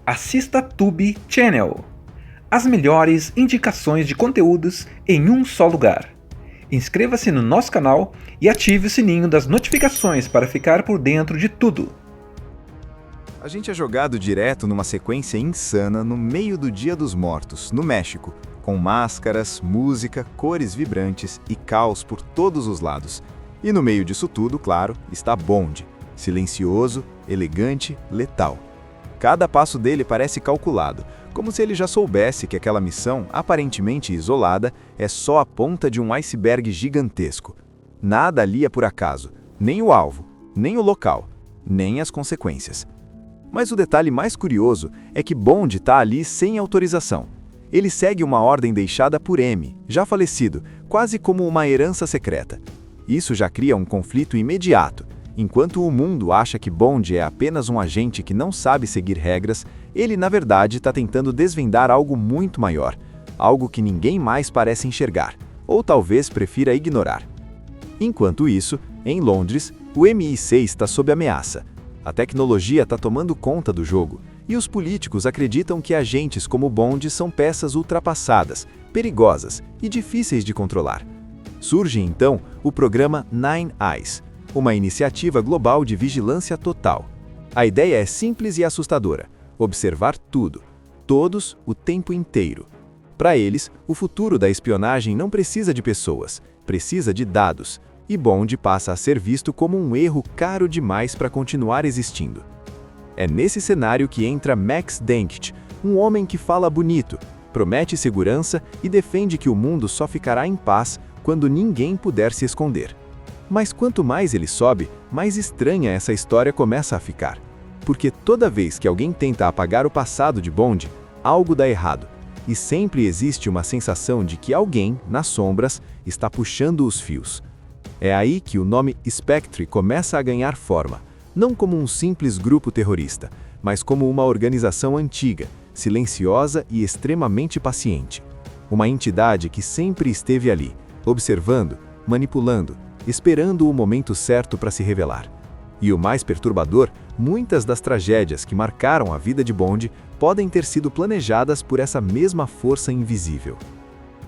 Assista Tube Channel. As melhores indicações de conteúdos em um só lugar. Inscreva-se no nosso canal e ative o sininho das notificações para ficar por dentro de tudo. A gente é jogado direto numa sequência insana no meio do Dia dos Mortos, no México, com máscaras, música, cores vibrantes e caos por todos os lados. E no meio disso tudo, claro, está Bond, silencioso, elegante, letal. Cada passo dele parece calculado, como se ele já soubesse que aquela missão, aparentemente isolada, é só a ponta de um iceberg gigantesco. Nada ali é por acaso, nem o alvo, nem o local, nem as consequências. Mas o detalhe mais curioso é que Bond está ali sem autorização. Ele segue uma ordem deixada por M, já falecido, quase como uma herança secreta. Isso já cria um conflito imediato. Enquanto o mundo acha que Bond é apenas um agente que não sabe seguir regras, ele na verdade está tentando desvendar algo muito maior, algo que ninguém mais parece enxergar, ou talvez prefira ignorar. Enquanto isso, em Londres, o MI6 está sob ameaça. A tecnologia está tomando conta do jogo, e os políticos acreditam que agentes como Bond são peças ultrapassadas, perigosas e difíceis de controlar. Surge então o programa Nine Eyes, uma iniciativa global de vigilância total. A ideia é simples e assustadora: observar tudo, todos, o tempo inteiro. Para eles, o futuro da espionagem não precisa de pessoas, precisa de dados, e Bond passa a ser visto como um erro caro demais para continuar existindo. É nesse cenário que entra Max Denkt, um homem que fala bonito, promete segurança e defende que o mundo só ficará em paz quando ninguém puder se esconder. Mas quanto mais ele sobe, mais estranha essa história começa a ficar. Porque toda vez que alguém tenta apagar o passado de Bond, algo dá errado. E sempre existe uma sensação de que alguém, nas sombras, está puxando os fios. É aí que o nome Spectre começa a ganhar forma, não como um simples grupo terrorista, mas como uma organização antiga, silenciosa e extremamente paciente. Uma entidade que sempre esteve ali, observando, manipulando, esperando o momento certo para se revelar. E o mais perturbador, muitas das tragédias que marcaram a vida de Bond podem ter sido planejadas por essa mesma força invisível.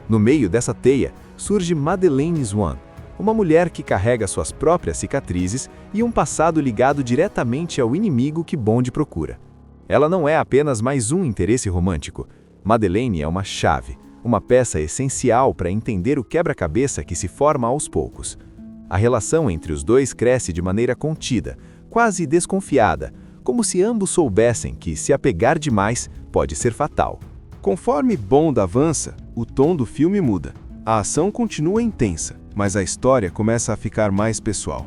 No meio dessa teia, surge Madeleine Swan, uma mulher que carrega suas próprias cicatrizes e um passado ligado diretamente ao inimigo que Bond procura. Ela não é apenas mais um interesse romântico. Madeleine é uma chave, uma peça essencial para entender o quebra-cabeça que se forma aos poucos. A relação entre os dois cresce de maneira contida, quase desconfiada, como se ambos soubessem que se apegar demais pode ser fatal. Conforme Bond avança, o tom do filme muda. A ação continua intensa, mas a história começa a ficar mais pessoal.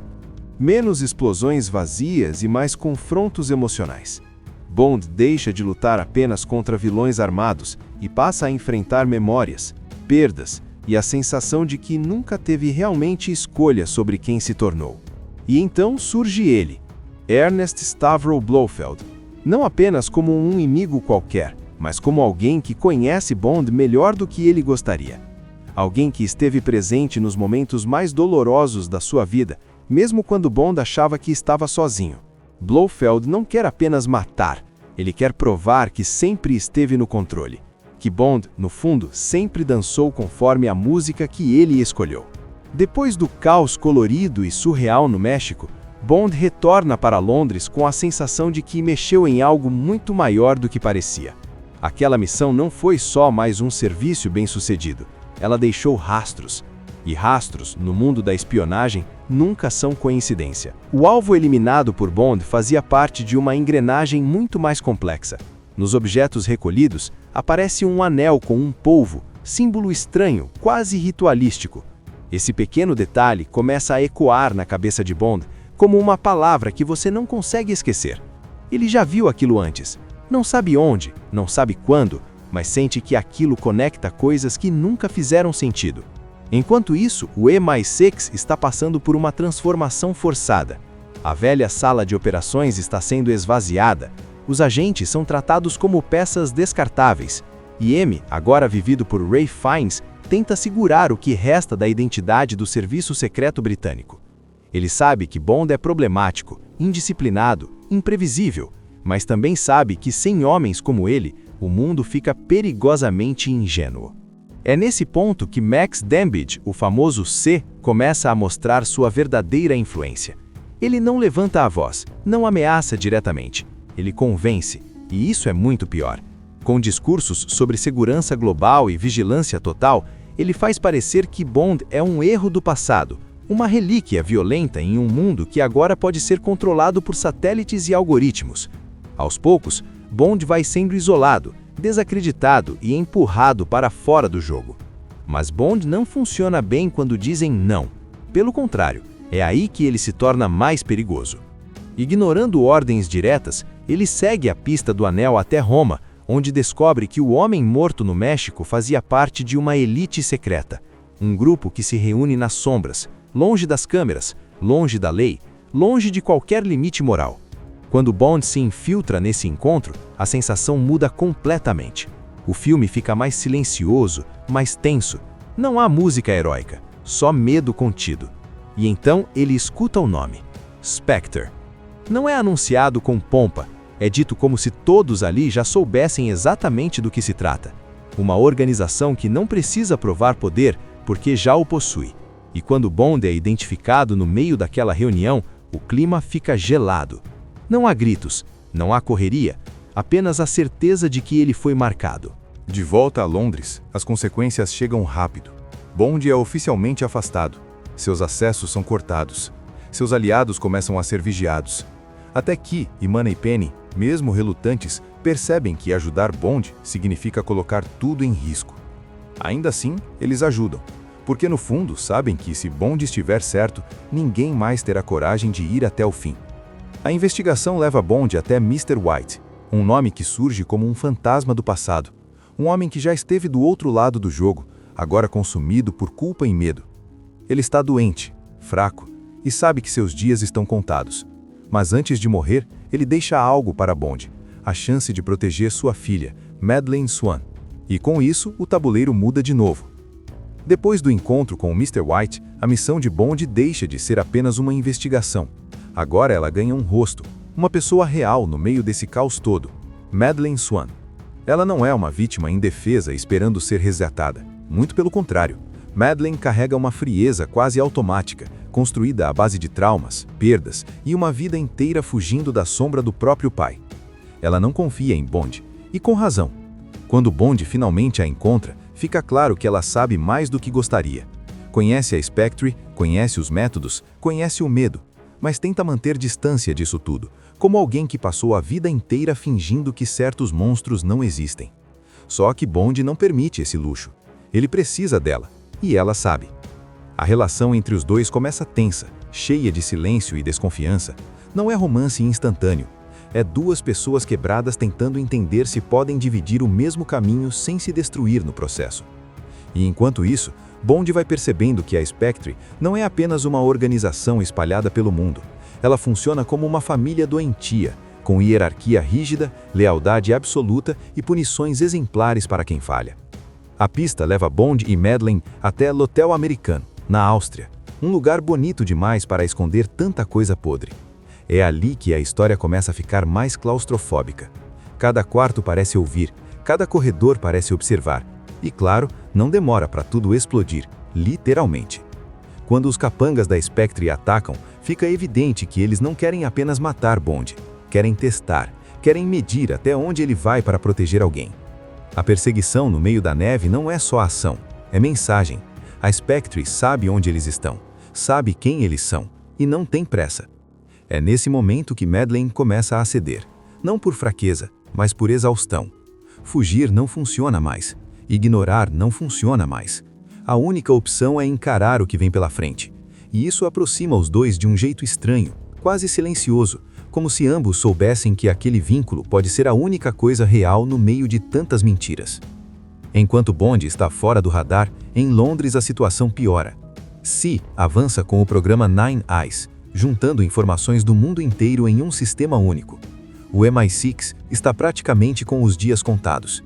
Menos explosões vazias e mais confrontos emocionais. Bond deixa de lutar apenas contra vilões armados e passa a enfrentar memórias, perdas e a sensação de que nunca teve realmente escolha sobre quem se tornou. E então surge ele, Ernest Stavro Blofeld, não apenas como um inimigo qualquer, mas como alguém que conhece Bond melhor do que ele gostaria. Alguém que esteve presente nos momentos mais dolorosos da sua vida, mesmo quando Bond achava que estava sozinho. Blofeld não quer apenas matar, ele quer provar que sempre esteve no controle. Que Bond, no fundo, sempre dançou conforme a música que ele escolheu. Depois do caos colorido e surreal no México, Bond retorna para Londres com a sensação de que mexeu em algo muito maior do que parecia. Aquela missão não foi só mais um serviço bem-sucedido, ela deixou rastros. E rastros, no mundo da espionagem, nunca são coincidência. O alvo eliminado por Bond fazia parte de uma engrenagem muito mais complexa. Nos objetos recolhidos, aparece um anel com um polvo, símbolo estranho, quase ritualístico. Esse pequeno detalhe começa a ecoar na cabeça de Bond como uma palavra que você não consegue esquecer. Ele já viu aquilo antes. Não sabe onde, não sabe quando, mas sente que aquilo conecta coisas que nunca fizeram sentido. Enquanto isso, o MI6 está passando por uma transformação forçada. A velha sala de operações está sendo esvaziada. Os agentes são tratados como peças descartáveis. E M, agora vivido por Ray Fiennes, tenta segurar o que resta da identidade do serviço secreto britânico. Ele sabe que Bond é problemático, indisciplinado, imprevisível, mas também sabe que sem homens como ele, o mundo fica perigosamente ingênuo. É nesse ponto que Max Dambidge, o famoso C, começa a mostrar sua verdadeira influência. Ele não levanta a voz, não ameaça diretamente. Ele convence, e isso é muito pior. Com discursos sobre segurança global e vigilância total, ele faz parecer que Bond é um erro do passado, uma relíquia violenta em um mundo que agora pode ser controlado por satélites e algoritmos. Aos poucos, Bond vai sendo isolado, desacreditado e empurrado para fora do jogo. Mas Bond não funciona bem quando dizem não. Pelo contrário, é aí que ele se torna mais perigoso. Ignorando ordens diretas, ele segue a pista do anel até Roma, onde descobre que o homem morto no México fazia parte de uma elite secreta, um grupo que se reúne nas sombras, longe das câmeras, longe da lei, longe de qualquer limite moral. Quando Bond se infiltra nesse encontro, a sensação muda completamente. O filme fica mais silencioso, mais tenso. Não há música heróica, só medo contido. E então ele escuta o nome: Spectre. Não é anunciado com pompa, é dito como se todos ali já soubessem exatamente do que se trata. Uma organização que não precisa provar poder porque já o possui. E quando Bond é identificado no meio daquela reunião, o clima fica gelado. Não há gritos, não há correria, apenas a certeza de que ele foi marcado. De volta a Londres, as consequências chegam rápido. Bond é oficialmente afastado. Seus acessos são cortados. Seus aliados começam a ser vigiados. Até que e Moneypenny, mesmo relutantes, percebem que ajudar Bond significa colocar tudo em risco. Ainda assim, eles ajudam, porque no fundo sabem que se Bond estiver certo, ninguém mais terá coragem de ir até o fim. A investigação leva Bond até Mr. White, um nome que surge como um fantasma do passado. Um homem que já esteve do outro lado do jogo, agora consumido por culpa e medo. Ele está doente, fraco, e sabe que seus dias estão contados. Mas antes de morrer, ele deixa algo para Bond, a chance de proteger sua filha, Madeleine Swan. E com isso, o tabuleiro muda de novo. Depois do encontro com o Mr. White, a missão de Bond deixa de ser apenas uma investigação. Agora ela ganha um rosto, uma pessoa real no meio desse caos todo, Madeleine Swan. Ela não é uma vítima indefesa esperando ser resgatada. Muito pelo contrário, Madeleine carrega uma frieza quase automática, construída à base de traumas, perdas e uma vida inteira fugindo da sombra do próprio pai. Ela não confia em Bond, e com razão. Quando Bond finalmente a encontra, fica claro que ela sabe mais do que gostaria. Conhece a Spectre, conhece os métodos, conhece o medo, mas tenta manter distância disso tudo, como alguém que passou a vida inteira fingindo que certos monstros não existem. Só que Bond não permite esse luxo. Ele precisa dela, e ela sabe. A relação entre os dois começa tensa, cheia de silêncio e desconfiança. Não é romance instantâneo. É duas pessoas quebradas tentando entender se podem dividir o mesmo caminho sem se destruir no processo. E enquanto isso, Bond vai percebendo que a Spectre não é apenas uma organização espalhada pelo mundo. Ela funciona como uma família doentia, com hierarquia rígida, lealdade absoluta e punições exemplares para quem falha. A pista leva Bond e Madeleine até L'Hotel Americano, na Áustria, um lugar bonito demais para esconder tanta coisa podre. É ali que a história começa a ficar mais claustrofóbica. Cada quarto parece ouvir, cada corredor parece observar. E claro, não demora para tudo explodir, literalmente. Quando os capangas da Spectre atacam, fica evidente que eles não querem apenas matar Bond, querem testar, querem medir até onde ele vai para proteger alguém. A perseguição no meio da neve não é só ação, é mensagem. A Spectre sabe onde eles estão, sabe quem eles são, e não tem pressa. É nesse momento que Madeleine começa a ceder, não por fraqueza, mas por exaustão. Fugir não funciona mais, ignorar não funciona mais. A única opção é encarar o que vem pela frente. E isso aproxima os dois de um jeito estranho, quase silencioso, como se ambos soubessem que aquele vínculo pode ser a única coisa real no meio de tantas mentiras. Enquanto Bond está fora do radar, em Londres a situação piora. C avança com o programa Nine Eyes, juntando informações do mundo inteiro em um sistema único. O MI6 está praticamente com os dias contados.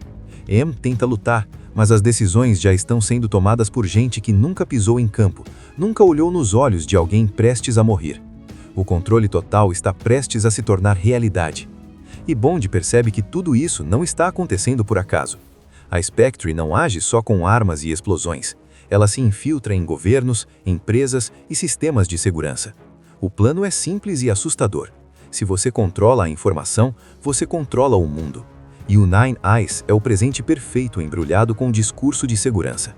M tenta lutar, mas as decisões já estão sendo tomadas por gente que nunca pisou em campo, nunca olhou nos olhos de alguém prestes a morrer. O controle total está prestes a se tornar realidade. E Bond percebe que tudo isso não está acontecendo por acaso. A Spectre não age só com armas e explosões. Ela se infiltra em governos, empresas e sistemas de segurança. O plano é simples e assustador. Se você controla a informação, você controla o mundo. E o Nine Eyes é o presente perfeito embrulhado com um discurso de segurança.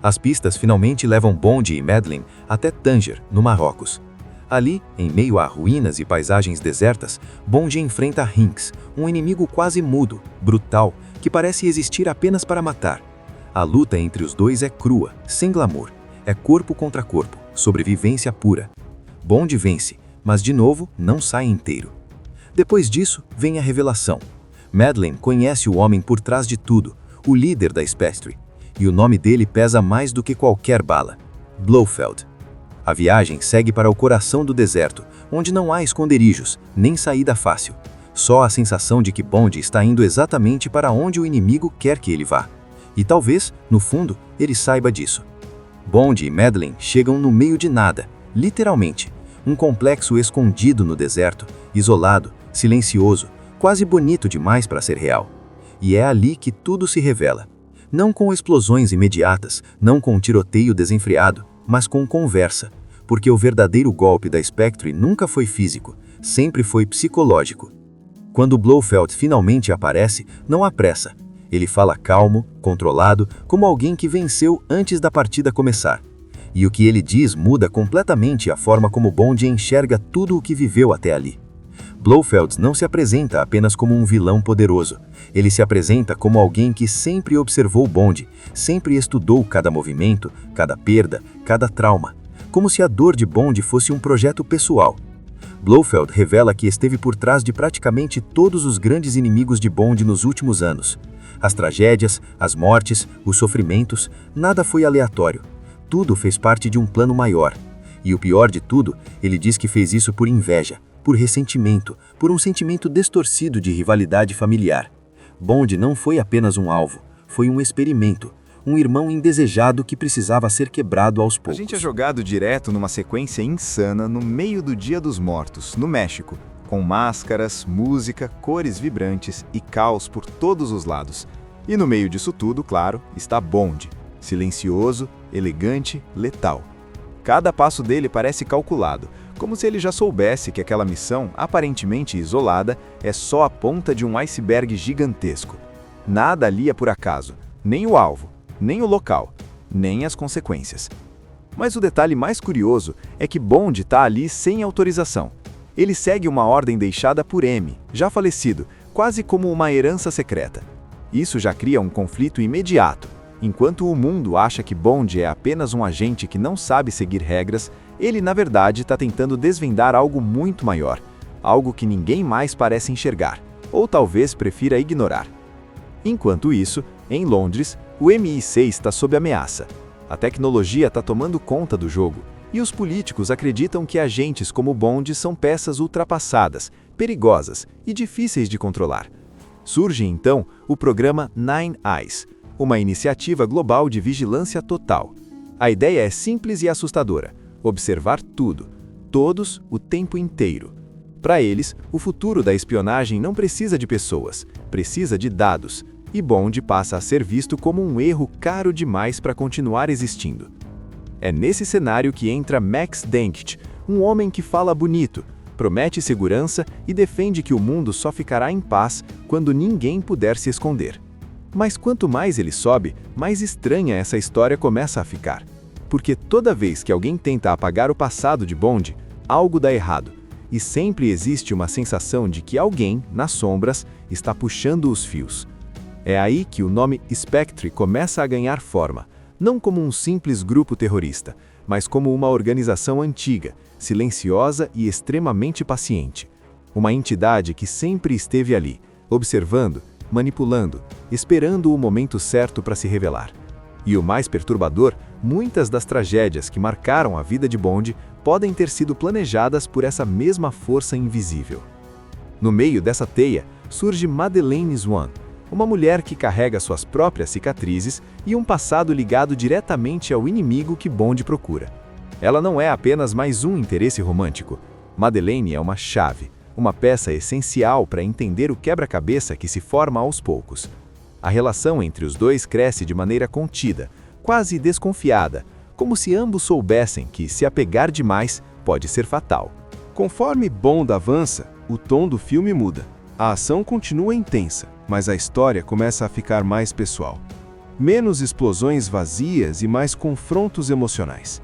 As pistas finalmente levam Bond e Madeleine até Tanger, no Marrocos. Ali, em meio a ruínas e paisagens desertas, Bond enfrenta Hinks, um inimigo quase mudo, brutal, que parece existir apenas para matar. A luta entre os dois é crua, sem glamour. É corpo contra corpo, sobrevivência pura. Bond vence, mas de novo não sai inteiro. Depois disso, vem a revelação. Madeleine conhece o homem por trás de tudo, o líder da Spectre, e o nome dele pesa mais do que qualquer bala: Blofeld. A viagem segue para o coração do deserto, onde não há esconderijos, nem saída fácil. Só a sensação de que Bond está indo exatamente para onde o inimigo quer que ele vá. E talvez, no fundo, ele saiba disso. Bond e Madeleine chegam no meio de nada, literalmente. Um complexo escondido no deserto, isolado, silencioso, quase bonito demais para ser real. E é ali que tudo se revela. Não com explosões imediatas, não com tiroteio desenfreado, mas com conversa. Porque o verdadeiro golpe da Spectre nunca foi físico, sempre foi psicológico. Quando Blofeld finalmente aparece, não há pressa. Ele fala calmo, controlado, como alguém que venceu antes da partida começar. E o que ele diz muda completamente a forma como Bond enxerga tudo o que viveu até ali. Blofeld não se apresenta apenas como um vilão poderoso. Ele se apresenta como alguém que sempre observou Bond, sempre estudou cada movimento, cada perda, cada trauma, como se a dor de Bond fosse um projeto pessoal. Blofeld revela que esteve por trás de praticamente todos os grandes inimigos de Bond nos últimos anos. As tragédias, as mortes, os sofrimentos, nada foi aleatório. Tudo fez parte de um plano maior. E o pior de tudo, ele diz que fez isso por inveja, por ressentimento, por um sentimento distorcido de rivalidade familiar. Bond não foi apenas um alvo, foi um experimento, um irmão indesejado que precisava ser quebrado aos poucos. A gente é jogado direto numa sequência insana no meio do Dia dos Mortos, no México, com máscaras, música, cores vibrantes e caos por todos os lados. E no meio disso tudo, claro, está Bond, silencioso, elegante, letal. Cada passo dele parece calculado, como se ele já soubesse que aquela missão, aparentemente isolada, é só a ponta de um iceberg gigantesco. Nada ali é por acaso, nem o alvo, nem o local, nem as consequências. Mas o detalhe mais curioso é que Bond está ali sem autorização. Ele segue uma ordem deixada por M, já falecido, quase como uma herança secreta. Isso já cria um conflito imediato. Enquanto o mundo acha que Bond é apenas um agente que não sabe seguir regras, ele na verdade está tentando desvendar algo muito maior, algo que ninguém mais parece enxergar, ou talvez prefira ignorar. Enquanto isso, em Londres, o MI6 está sob ameaça. A tecnologia está tomando conta do jogo, e os políticos acreditam que agentes como Bond são peças ultrapassadas, perigosas e difíceis de controlar. Surge então o programa Nine Eyes, uma iniciativa global de vigilância total. A ideia é simples e assustadora: observar tudo, todos, o tempo inteiro. Para eles, o futuro da espionagem não precisa de pessoas, precisa de dados, e Bond passa a ser visto como um erro caro demais para continuar existindo. É nesse cenário que entra Max Denkt, um homem que fala bonito, promete segurança e defende que o mundo só ficará em paz quando ninguém puder se esconder. Mas quanto mais ele sobe, mais estranha essa história começa a ficar. Porque toda vez que alguém tenta apagar o passado de Bond, algo dá errado. E sempre existe uma sensação de que alguém, nas sombras, está puxando os fios. É aí que o nome Spectre começa a ganhar forma, não como um simples grupo terrorista, mas como uma organização antiga, silenciosa e extremamente paciente. Uma entidade que sempre esteve ali, observando, manipulando, esperando o momento certo para se revelar. E o mais perturbador, muitas das tragédias que marcaram a vida de Bond podem ter sido planejadas por essa mesma força invisível. No meio dessa teia, surge Madeleine Swan, uma mulher que carrega suas próprias cicatrizes e um passado ligado diretamente ao inimigo que Bond procura. Ela não é apenas mais um interesse romântico. Madeleine é uma chave, uma peça essencial para entender o quebra-cabeça que se forma aos poucos. A relação entre os dois cresce de maneira contida, quase desconfiada, como se ambos soubessem que, se apegar demais, pode ser fatal. Conforme Bond avança, o tom do filme muda. A ação continua intensa, mas a história começa a ficar mais pessoal. Menos explosões vazias e mais confrontos emocionais.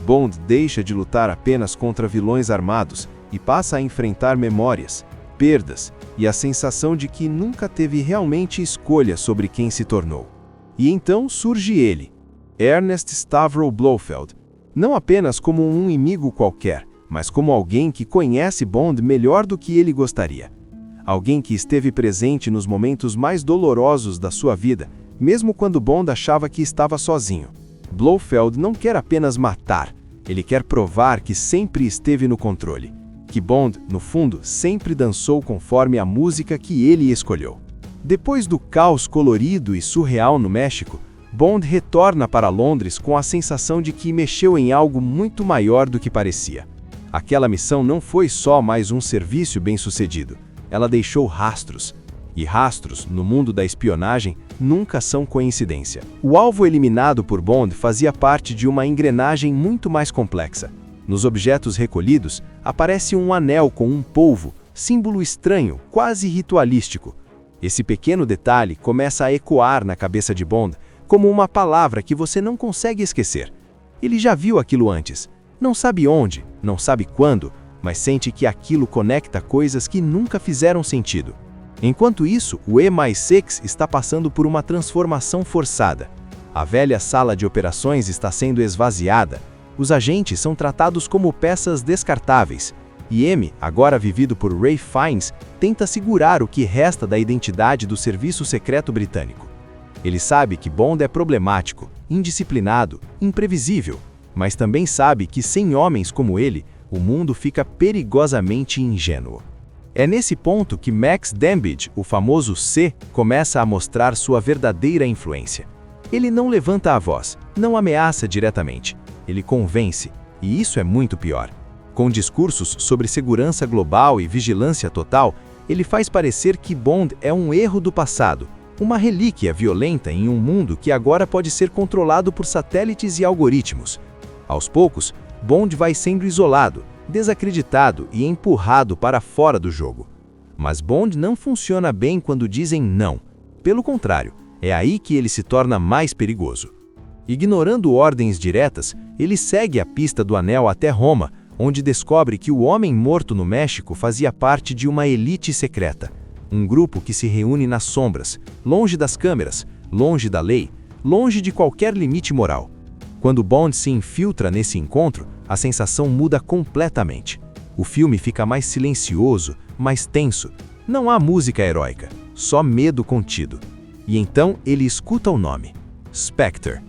Bond deixa de lutar apenas contra vilões armados e passa a enfrentar memórias, perdas e a sensação de que nunca teve realmente escolha sobre quem se tornou. E então surge ele, Ernest Stavro Blofeld, não apenas como um inimigo qualquer, mas como alguém que conhece Bond melhor do que ele gostaria. Alguém que esteve presente nos momentos mais dolorosos da sua vida, mesmo quando Bond achava que estava sozinho. Blofeld não quer apenas matar, ele quer provar que sempre esteve no controle. Que Bond, no fundo, sempre dançou conforme a música que ele escolheu. Depois do caos colorido e surreal no México, Bond retorna para Londres com a sensação de que mexeu em algo muito maior do que parecia. Aquela missão não foi só mais um serviço bem-sucedido, ela deixou rastros. E rastros, no mundo da espionagem, nunca são coincidência. O alvo eliminado por Bond fazia parte de uma engrenagem muito mais complexa. Nos objetos recolhidos, aparece um anel com um polvo, símbolo estranho, quase ritualístico. Esse pequeno detalhe começa a ecoar na cabeça de Bond como uma palavra que você não consegue esquecer. Ele já viu aquilo antes. Não sabe onde, não sabe quando, mas sente que aquilo conecta coisas que nunca fizeram sentido. Enquanto isso, o E+6 está passando por uma transformação forçada. A velha sala de operações está sendo esvaziada. Os agentes são tratados como peças descartáveis. E M, agora vivido por Ralph Fiennes, tenta segurar o que resta da identidade do serviço secreto britânico. Ele sabe que Bond é problemático, indisciplinado, imprevisível, mas também sabe que sem homens como ele, o mundo fica perigosamente ingênuo. É nesse ponto que Max Dambidge, o famoso C, começa a mostrar sua verdadeira influência. Ele não levanta a voz, não ameaça diretamente. Ele convence, e isso é muito pior. Com discursos sobre segurança global e vigilância total, ele faz parecer que Bond é um erro do passado, uma relíquia violenta em um mundo que agora pode ser controlado por satélites e algoritmos. Aos poucos, Bond vai sendo isolado, desacreditado e empurrado para fora do jogo. Mas Bond não funciona bem quando dizem não. Pelo contrário, é aí que ele se torna mais perigoso. Ignorando ordens diretas, ele segue a pista do anel até Roma, onde descobre que o homem morto no México fazia parte de uma elite secreta. Um grupo que se reúne nas sombras, longe das câmeras, longe da lei, longe de qualquer limite moral. Quando Bond se infiltra nesse encontro, a sensação muda completamente. O filme fica mais silencioso, mais tenso. Não há música heróica, só medo contido. E então ele escuta o nome: Spectre.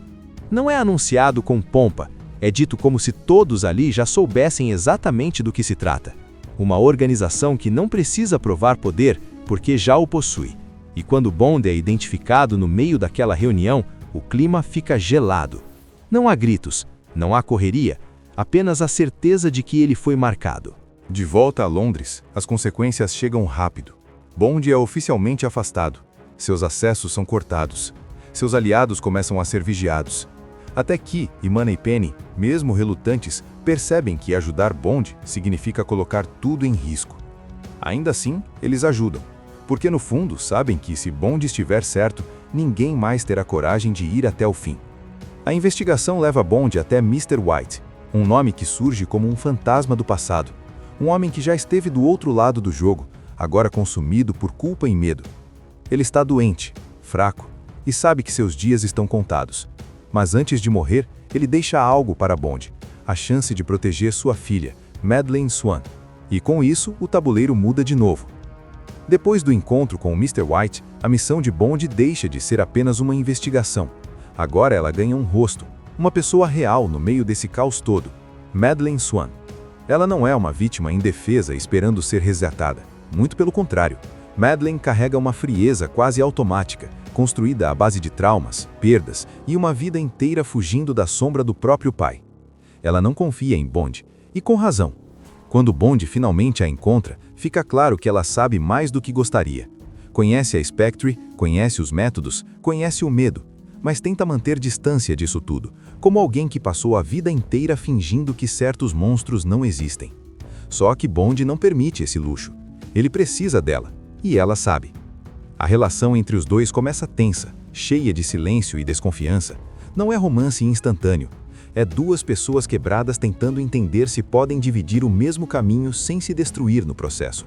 Não é anunciado com pompa, é dito como se todos ali já soubessem exatamente do que se trata. Uma organização que não precisa provar poder porque já o possui. E quando Bond é identificado no meio daquela reunião, o clima fica gelado. Não há gritos, não há correria, apenas a certeza de que ele foi marcado. De volta a Londres, as consequências chegam rápido. Bond é oficialmente afastado. Seus acessos são cortados. Seus aliados começam a ser vigiados. Até que e Moneypenny, mesmo relutantes, percebem que ajudar Bond significa colocar tudo em risco. Ainda assim, eles ajudam, porque no fundo sabem que se Bond estiver certo, ninguém mais terá coragem de ir até o fim. A investigação leva Bond até Mr. White, um nome que surge como um fantasma do passado. Um homem que já esteve do outro lado do jogo, agora consumido por culpa e medo. Ele está doente, fraco, e sabe que seus dias estão contados. Mas antes de morrer, ele deixa algo para Bond, a chance de proteger sua filha, Madeleine Swan. E com isso, o tabuleiro muda de novo. Depois do encontro com o Mr. White, a missão de Bond deixa de ser apenas uma investigação. Agora ela ganha um rosto, uma pessoa real no meio desse caos todo, Madeleine Swan. Ela não é uma vítima indefesa esperando ser resgatada. Muito pelo contrário, Madeleine carrega uma frieza quase automática, construída à base de traumas, perdas e uma vida inteira fugindo da sombra do próprio pai. Ela não confia em Bond, e com razão. Quando Bond finalmente a encontra, Fica claro que ela sabe mais do que gostaria. Conhece a Spectre, conhece os métodos, conhece o medo, mas tenta manter distância disso tudo, como alguém que passou a vida inteira fingindo que certos monstros não existem. Só que Bond não permite esse luxo. Ele precisa dela, e ela sabe. A relação entre os dois começa tensa, cheia de silêncio e desconfiança. Não é romance instantâneo. É duas pessoas quebradas tentando entender se podem dividir o mesmo caminho sem se destruir no processo.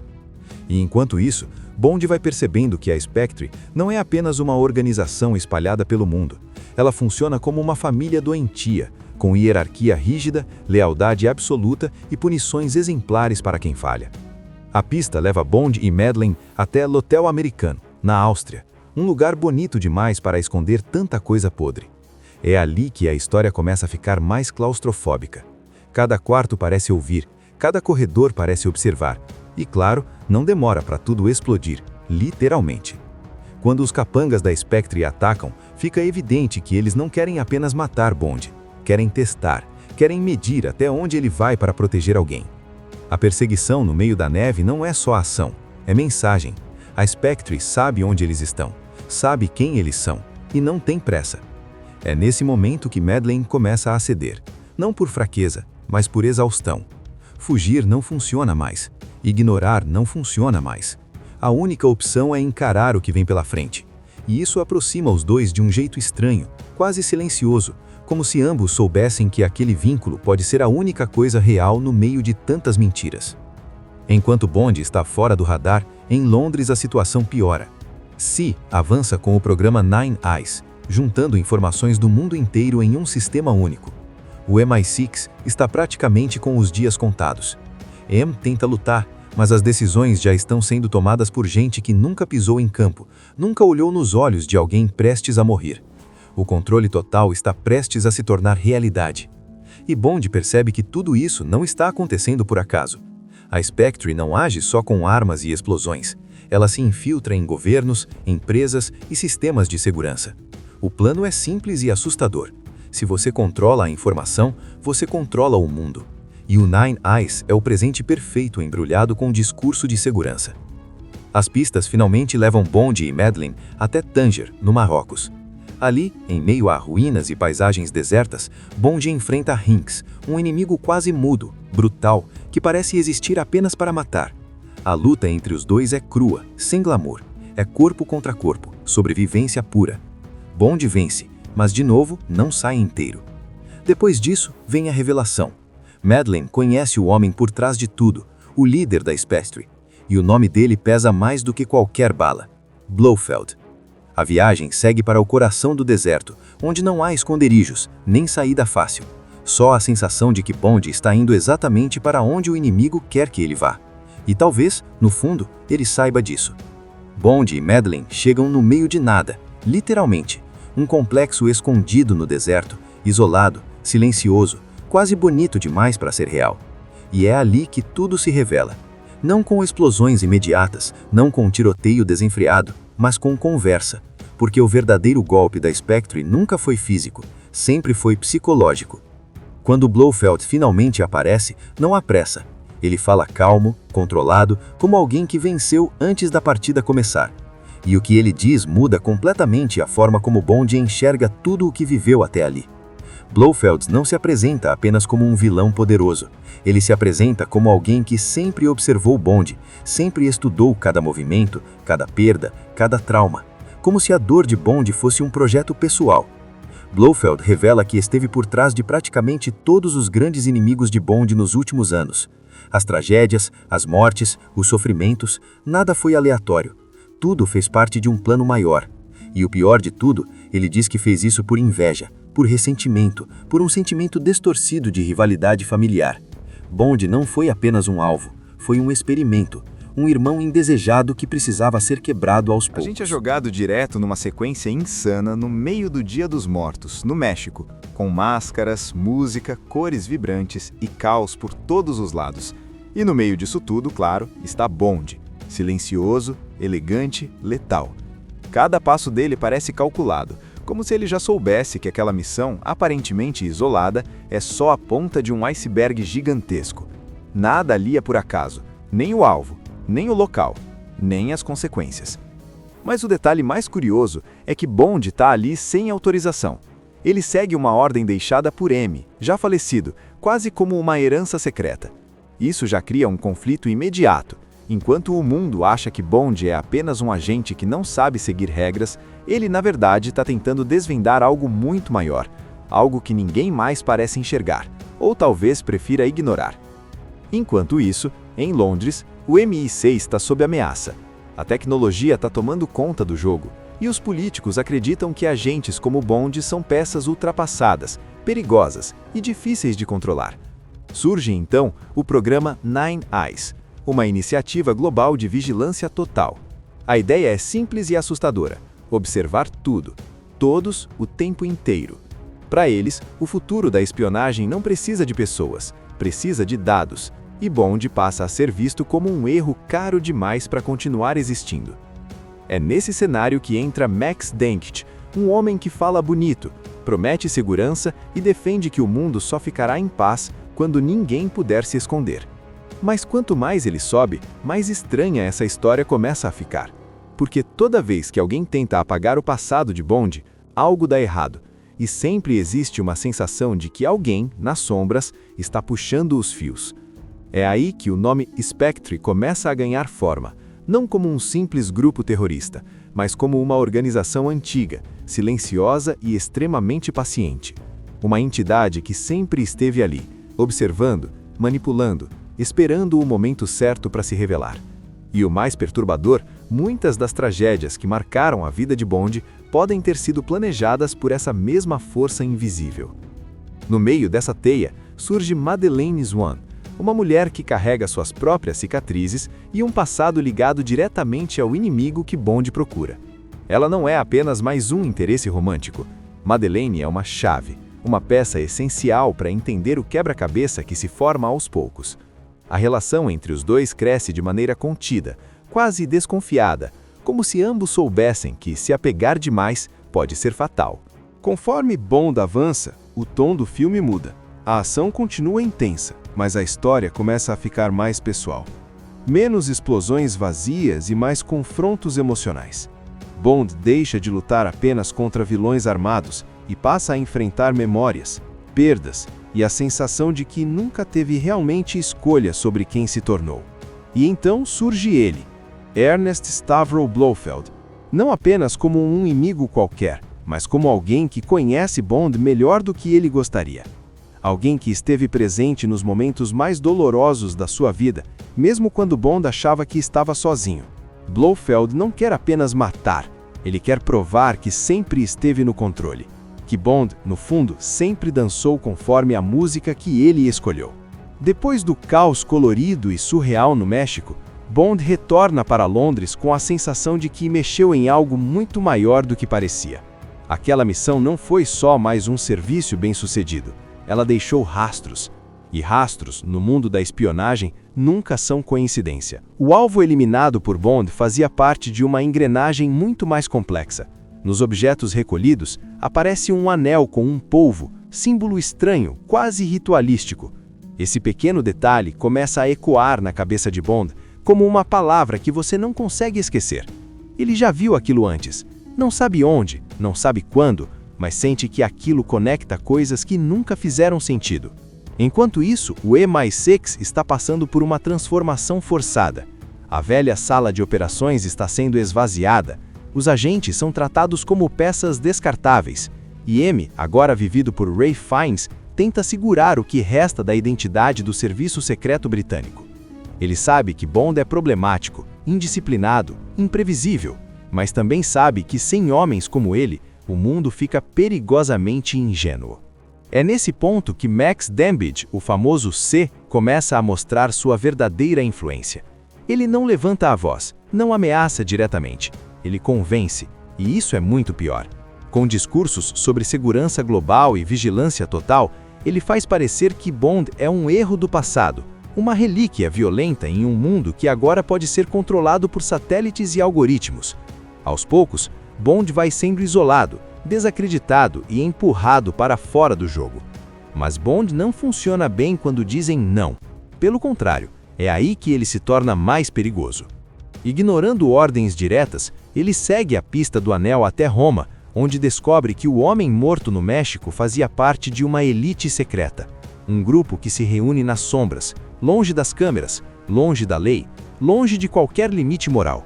E enquanto isso, Bond vai percebendo que a Spectre não é apenas uma organização espalhada pelo mundo. Ela funciona como uma família doentia, com hierarquia rígida, lealdade absoluta e punições exemplares para quem falha. A pista leva Bond e Madeleine até l'Hotel Americano, na Áustria, um lugar bonito demais para esconder tanta coisa podre. É ali que a história começa a ficar mais claustrofóbica. Cada quarto parece ouvir, cada corredor parece observar. E claro, não demora para tudo explodir, literalmente. Quando os capangas da Spectre atacam, fica evidente que eles não querem apenas matar Bond. Querem testar, querem medir até onde ele vai para proteger alguém. A perseguição no meio da neve não é só ação, é mensagem. A Spectre sabe onde eles estão, sabe quem eles são, e não tem pressa. É nesse momento que Madeleine começa a ceder, não por fraqueza, mas por exaustão. Fugir não funciona mais, ignorar não funciona mais. A única opção é encarar o que vem pela frente. E isso aproxima os dois de um jeito estranho, quase silencioso, como se ambos soubessem que aquele vínculo pode ser a única coisa real no meio de tantas mentiras. Enquanto Bond está fora do radar, em Londres a situação piora. Si avança com o programa Nine Eyes, juntando informações do mundo inteiro em um sistema único. O MI6 está praticamente com os dias contados. M tenta lutar, mas as decisões já estão sendo tomadas por gente que nunca pisou em campo, nunca olhou nos olhos de alguém prestes a morrer. O controle total está prestes a se tornar realidade. E Bond percebe que tudo isso não está acontecendo por acaso. A Spectre não age só com armas e explosões. Ela se infiltra em governos, empresas e sistemas de segurança. O plano é simples e assustador. Se você controla a informação, você controla o mundo. E o Nine Eyes é o presente perfeito embrulhado com um discurso de segurança. As pistas finalmente levam Bond e Madeleine até Tanger, no Marrocos. Ali, em meio a ruínas e paisagens desertas, Bond enfrenta Hinks, um inimigo quase mudo, brutal, que parece existir apenas para matar. A luta entre os dois é crua, sem glamour. É corpo contra corpo, sobrevivência pura. Bond vence, mas de novo não sai inteiro. Depois disso, vem a revelação. Madeleine conhece o homem por trás de tudo, o líder da Spectre, e o nome dele pesa mais do que qualquer bala: Blofeld. A viagem segue para o coração do deserto, onde não há esconderijos, nem saída fácil. Só a sensação de que Bond está indo exatamente para onde o inimigo quer que ele vá. E talvez, no fundo, ele saiba disso. Bond e Madeleine chegam no meio de nada, literalmente. Um complexo escondido no deserto, isolado, silencioso, quase bonito demais para ser real. E é ali que tudo se revela. Não com explosões imediatas, não com um tiroteio desenfreado, mas com conversa, porque o verdadeiro golpe da Spectre nunca foi físico, sempre foi psicológico. Quando Blofeld finalmente aparece, não há pressa. Ele fala calmo, controlado, como alguém que venceu antes da partida começar. E o que ele diz muda completamente a forma como Bond enxerga tudo o que viveu até ali. Blofeld não se apresenta apenas como um vilão poderoso. Ele se apresenta como alguém que sempre observou Bond, sempre estudou cada movimento, cada perda, cada trauma, como se a dor de Bond fosse um projeto pessoal. Blofeld revela que esteve por trás de praticamente todos os grandes inimigos de Bond nos últimos anos. As tragédias, as mortes, os sofrimentos, nada foi aleatório. Tudo fez parte de um plano maior. E o pior de tudo, ele diz que fez isso por inveja, por ressentimento, por um sentimento distorcido de rivalidade familiar. Bond não foi apenas um alvo, foi um experimento, um irmão indesejado que precisava ser quebrado aos poucos. A gente é jogado direto numa sequência insana no meio do Dia dos Mortos, no México, com máscaras, música, cores vibrantes e caos por todos os lados. E no meio disso tudo, claro, está Bond, silencioso, elegante, letal. Cada passo dele parece calculado, como se ele já soubesse que aquela missão, aparentemente isolada, é só a ponta de um iceberg gigantesco. Nada ali é por acaso, nem o alvo, nem o local, nem as consequências. Mas o detalhe mais curioso é que Bond está ali sem autorização. Ele segue uma ordem deixada por M, já falecido, quase como uma herança secreta. Isso já cria um conflito imediato. Enquanto o mundo acha que Bond é apenas um agente que não sabe seguir regras, ele na verdade está tentando desvendar algo muito maior, algo que ninguém mais parece enxergar, ou talvez prefira ignorar. Enquanto isso, em Londres, o MI6 está sob ameaça. A tecnologia está tomando conta do jogo, e os políticos acreditam que agentes como Bond são peças ultrapassadas, perigosas e difíceis de controlar. Surge então o programa Nine Eyes, uma iniciativa global de vigilância total. A ideia é simples e assustadora: observar tudo, todos, o tempo inteiro. Para eles, o futuro da espionagem não precisa de pessoas, precisa de dados, e Bond passa a ser visto como um erro caro demais para continuar existindo. É nesse cenário que entra Max Denkt, um homem que fala bonito, promete segurança e defende que o mundo só ficará em paz quando ninguém puder se esconder. Mas quanto mais ele sobe, mais estranha essa história começa a ficar. Porque toda vez que alguém tenta apagar o passado de Bond, algo dá errado. E sempre existe uma sensação de que alguém, nas sombras, está puxando os fios. É aí que o nome Spectre começa a ganhar forma, não como um simples grupo terrorista, mas como uma organização antiga, silenciosa e extremamente paciente. Uma entidade que sempre esteve ali, observando, manipulando, esperando o momento certo para se revelar. E o mais perturbador, muitas das tragédias que marcaram a vida de Bond podem ter sido planejadas por essa mesma força invisível. No meio dessa teia, surge Madeleine Swan, uma mulher que carrega suas próprias cicatrizes e um passado ligado diretamente ao inimigo que Bond procura. Ela não é apenas mais um interesse romântico. Madeleine é uma chave, uma peça essencial para entender o quebra-cabeça que se forma aos poucos. A relação entre os dois cresce de maneira contida, quase desconfiada, como se ambos soubessem que se apegar demais pode ser fatal. Conforme Bond avança, o tom do filme muda. A ação continua intensa, mas a história começa a ficar mais pessoal. Menos explosões vazias e mais confrontos emocionais. Bond deixa de lutar apenas contra vilões armados e passa a enfrentar memórias, perdas e a sensação de que nunca teve realmente escolha sobre quem se tornou. E então surge ele, Ernest Stavro Blofeld, não apenas como um inimigo qualquer, mas como alguém que conhece Bond melhor do que ele gostaria. Alguém que esteve presente nos momentos mais dolorosos da sua vida, mesmo quando Bond achava que estava sozinho. Blofeld não quer apenas matar, ele quer provar que sempre esteve no controle. Que Bond, no fundo, sempre dançou conforme a música que ele escolheu. Depois do caos colorido e surreal no México, Bond retorna para Londres com a sensação de que mexeu em algo muito maior do que parecia. Aquela missão não foi só mais um serviço bem-sucedido. Ela deixou rastros. E rastros, no mundo da espionagem, nunca são coincidência. O alvo eliminado por Bond fazia parte de uma engrenagem muito mais complexa. Nos objetos recolhidos, aparece um anel com um polvo, símbolo estranho, quase ritualístico. Esse pequeno detalhe começa a ecoar na cabeça de Bond como uma palavra que você não consegue esquecer. Ele já viu aquilo antes. Não sabe onde, não sabe quando, mas sente que aquilo conecta coisas que nunca fizeram sentido. Enquanto isso, o MI6 está passando por uma transformação forçada. A velha sala de operações está sendo esvaziada. Os agentes são tratados como peças descartáveis. E M, agora vivido por Ray Fiennes, tenta segurar o que resta da identidade do serviço secreto britânico. Ele sabe que Bond é problemático, indisciplinado, imprevisível, mas também sabe que sem homens como ele, o mundo fica perigosamente ingênuo. É nesse ponto que Max Dambidge, o famoso C, começa a mostrar sua verdadeira influência. Ele não levanta a voz, não ameaça diretamente. Ele convence, e isso é muito pior. Com discursos sobre segurança global e vigilância total, ele faz parecer que Bond é um erro do passado, uma relíquia violenta em um mundo que agora pode ser controlado por satélites e algoritmos. Aos poucos, Bond vai sendo isolado, desacreditado e empurrado para fora do jogo. Mas Bond não funciona bem quando dizem não. Pelo contrário, É aí que ele se torna mais perigoso. Ignorando ordens diretas, ele segue a pista do anel até Roma, onde descobre que o homem morto no México fazia parte de uma elite secreta. Um grupo que se reúne nas sombras, longe das câmeras, longe da lei, longe de qualquer limite moral.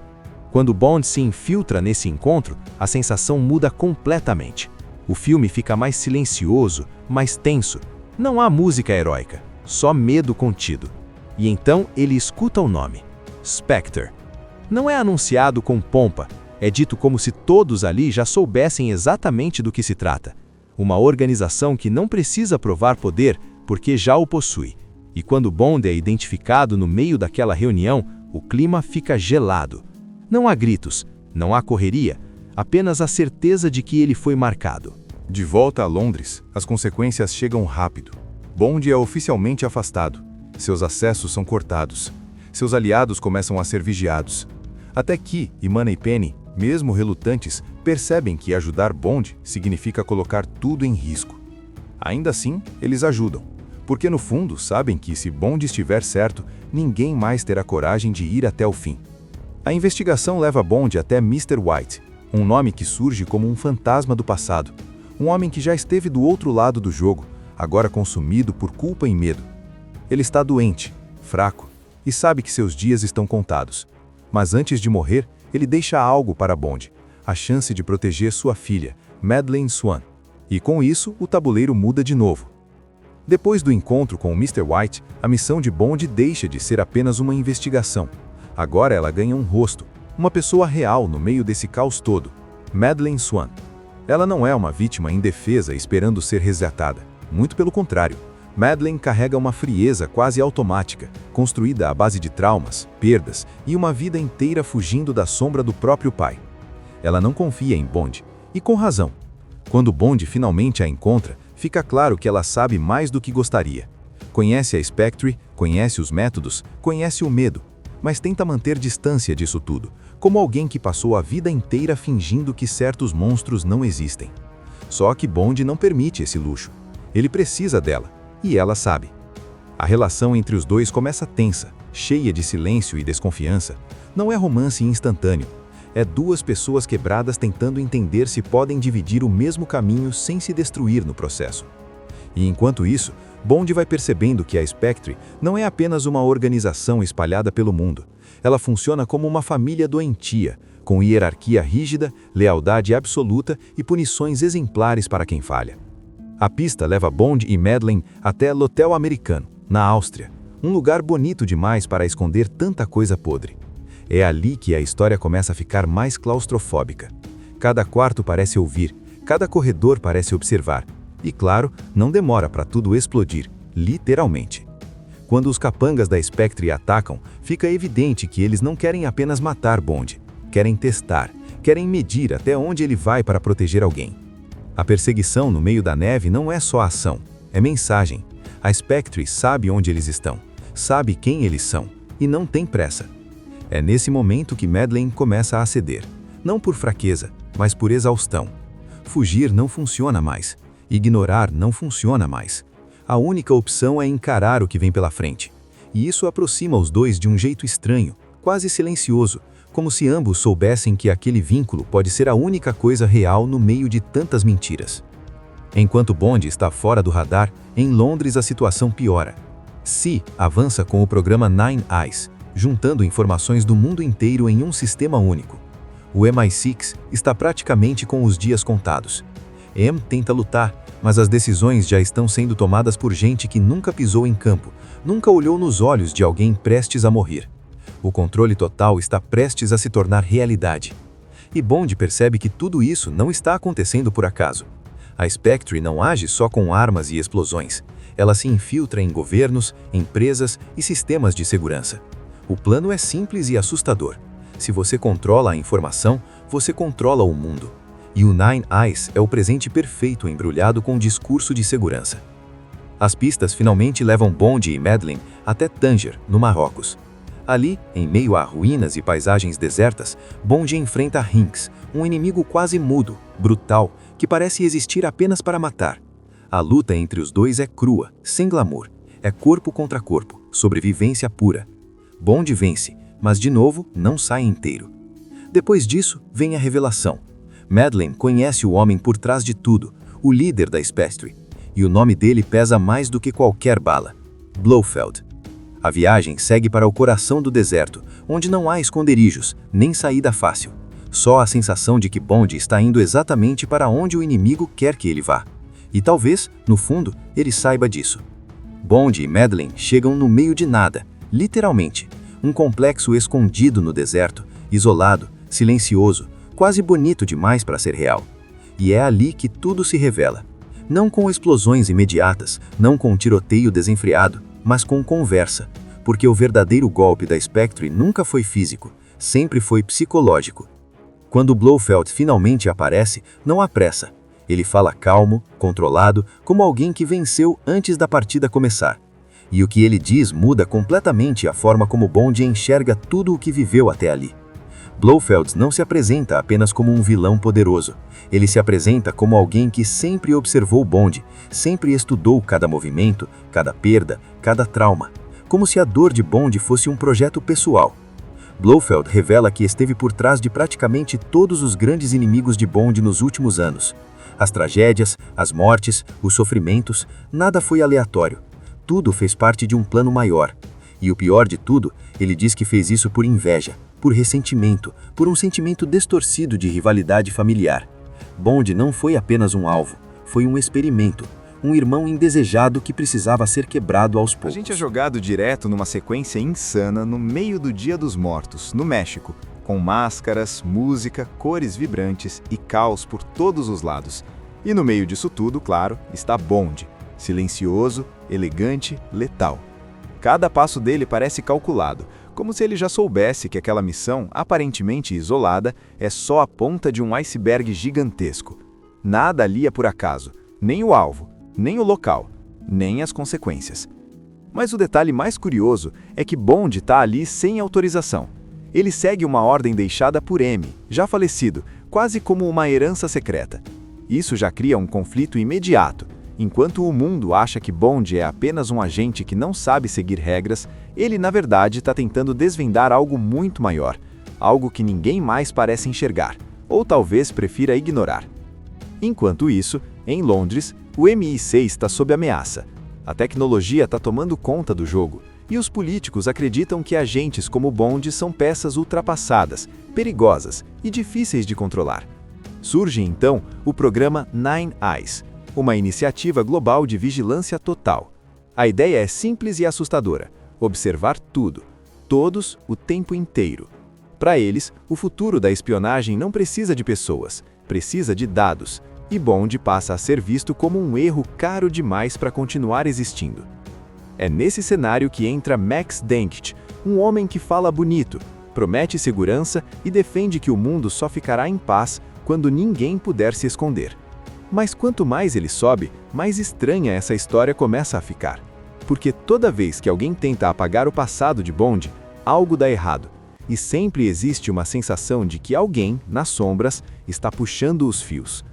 Quando Bond se infiltra nesse encontro, a sensação muda completamente. O filme fica mais silencioso, mais tenso. Não há música heróica, só medo contido. E então ele escuta o nome: Spectre. Não é anunciado com pompa, é dito como se todos ali já soubessem exatamente do que se trata. Uma organização que não precisa provar poder porque já o possui. E quando Bond é identificado no meio daquela reunião, o clima fica gelado. Não há gritos, não há correria, apenas a certeza de que ele foi marcado. De volta a Londres, as consequências chegam rápido. Bond é oficialmente afastado. Seus acessos são cortados. Seus aliados começam a ser vigiados. Até que Moneypenny, mesmo relutantes, percebem que ajudar Bond significa colocar tudo em risco. Ainda assim, eles ajudam, porque no fundo sabem que se Bond estiver certo, ninguém mais terá coragem de ir até o fim. A investigação leva Bond até Mr. White, um nome que surge como um fantasma do passado. Um homem que já esteve do outro lado do jogo, agora consumido por culpa e medo. Ele está doente, fraco, e sabe que seus dias estão contados. Mas antes de morrer, ele deixa algo para Bond, a chance de proteger sua filha, Madeleine Swan. E com isso, o tabuleiro muda de novo. Depois do encontro com o Mr. White, a missão de Bond deixa de ser apenas uma investigação. Agora ela ganha um rosto, uma pessoa real no meio desse caos todo, Madeleine Swan. Ela não é uma vítima indefesa esperando ser resgatada. Muito pelo contrário. Madeleine carrega uma frieza quase automática, construída à base de traumas, perdas e uma vida inteira fugindo da sombra do próprio pai. Ela não confia em Bond, e com razão. Quando Bond finalmente a encontra, fica claro que ela sabe mais do que gostaria. Conhece a Spectre, conhece os métodos, conhece o medo, mas tenta manter distância disso tudo, como alguém que passou a vida inteira fingindo que certos monstros não existem. Só que Bond não permite esse luxo. Ele precisa dela. E ela sabe. A relação entre os dois começa tensa, cheia de silêncio e desconfiança. Não é romance instantâneo. É duas pessoas quebradas tentando entender se podem dividir o mesmo caminho sem se destruir no processo. E enquanto isso, Bond vai percebendo que a Spectre não é apenas uma organização espalhada pelo mundo. Ela funciona como uma família doentia, com hierarquia rígida, lealdade absoluta e punições exemplares para quem falha. A pista leva Bond e Madeleine até L'Hotel Americano, na Áustria, um lugar bonito demais para esconder tanta coisa podre. É ali que a história começa a ficar mais claustrofóbica. Cada quarto parece ouvir, cada corredor parece observar. E claro, não demora para tudo explodir, literalmente. Quando os capangas da Spectre atacam, fica evidente que eles não querem apenas matar Bond, querem testar, querem medir até onde ele vai para proteger alguém. A perseguição no meio da neve não é só ação, é mensagem. A Spectre sabe onde eles estão, sabe quem eles são, e não tem pressa. É nesse momento que Madeleine começa a ceder, não por fraqueza, mas por exaustão. Fugir não funciona mais, ignorar não funciona mais. A única opção é encarar o que vem pela frente. E isso aproxima os dois de um jeito estranho, quase silencioso, como se ambos soubessem que aquele vínculo pode ser a única coisa real no meio de tantas mentiras. Enquanto Bond está fora do radar, em Londres a situação piora. C avança com o programa Nine Eyes, juntando informações do mundo inteiro em um sistema único. O MI6 está praticamente com os dias contados. M tenta lutar, mas as decisões já estão sendo tomadas por gente que nunca pisou em campo, nunca olhou nos olhos de alguém prestes a morrer. O controle total está prestes a se tornar realidade. E Bond percebe que tudo isso não está acontecendo por acaso. A Spectre não age só com armas e explosões. Ela se infiltra em governos, empresas e sistemas de segurança. O plano é simples e assustador. Se você controla a informação, você controla o mundo. E o Nine Eyes é o presente perfeito embrulhado com discurso de segurança. As pistas finalmente levam Bond e Madeleine até Tanger, no Marrocos. Ali, em meio a ruínas e paisagens desertas, Bond enfrenta Hinks, um inimigo quase mudo, brutal, que parece existir apenas para matar. A luta entre os dois é crua, sem glamour. É corpo contra corpo, sobrevivência pura. Bond vence, mas de novo não sai inteiro. Depois disso, vem a revelação. Madeleine conhece o homem por trás de tudo, o líder da Spectre, e o nome dele pesa mais do que qualquer bala: Blofeld. A viagem segue para o coração do deserto, onde não há esconderijos, nem saída fácil. Só a sensação de que Bond está indo exatamente para onde o inimigo quer que ele vá. E talvez, no fundo, ele saiba disso. Bond e Madeleine chegam no meio de nada, literalmente. Um complexo escondido no deserto, isolado, silencioso, quase bonito demais para ser real. E é ali que tudo se revela. Não com explosões imediatas, não com tiroteio desenfreado, mas com conversa. Porque o verdadeiro golpe da Spectre nunca foi físico, sempre foi psicológico. Quando Blofeld finalmente aparece, não há pressa. Ele fala calmo, controlado, como alguém que venceu antes da partida começar. E o que ele diz muda completamente a forma como Bond enxerga tudo o que viveu até ali. Blofeld não se apresenta apenas como um vilão poderoso. Ele se apresenta como alguém que sempre observou Bond, sempre estudou cada movimento, cada perda, cada trauma, como se a dor de Bond fosse um projeto pessoal. Blofeld revela que esteve por trás de praticamente todos os grandes inimigos de Bond nos últimos anos. As tragédias, as mortes, os sofrimentos, nada foi aleatório. Tudo fez parte de um plano maior. E o pior de tudo, ele diz que fez isso por inveja, por ressentimento, por um sentimento distorcido de rivalidade familiar. Bond não foi apenas um alvo, foi um experimento, um irmão indesejado que precisava ser quebrado aos poucos. A gente é jogado direto numa sequência insana no meio do Dia dos Mortos, no México, com máscaras, música, cores vibrantes e caos por todos os lados. E no meio disso tudo, claro, está Bond, silencioso, elegante, letal. Cada passo dele parece calculado, como se ele já soubesse que aquela missão, aparentemente isolada, é só a ponta de um iceberg gigantesco. Nada ali é por acaso, nem o alvo, nem o local, nem as consequências. Mas o detalhe mais curioso é que Bond está ali sem autorização. Ele segue uma ordem deixada por M, já falecido, quase como uma herança secreta. Isso já cria um conflito imediato. Enquanto o mundo acha que Bond é apenas um agente que não sabe seguir regras, ele na verdade está tentando desvendar algo muito maior, algo que ninguém mais parece enxergar, ou talvez prefira ignorar. Enquanto isso, em Londres, o MI6 está sob ameaça. A tecnologia está tomando conta do jogo, e os políticos acreditam que agentes como Bond são peças ultrapassadas, perigosas e difíceis de controlar. Surge então o programa Nine Eyes, uma iniciativa global de vigilância total. A ideia é simples e assustadora: observar tudo, todos, o tempo inteiro. Para eles, o futuro da espionagem não precisa de pessoas, precisa de dados, e Bond passa a ser visto como um erro caro demais para continuar existindo. É nesse cenário que entra Max Denkt, um homem que fala bonito, promete segurança e defende que o mundo só ficará em paz quando ninguém puder se esconder. Mas quanto mais ele sobe, mais estranha essa história começa a ficar. Porque toda vez que alguém tenta apagar o passado de Bond, algo dá errado. E sempre existe uma sensação de que alguém, nas sombras, está puxando os fios.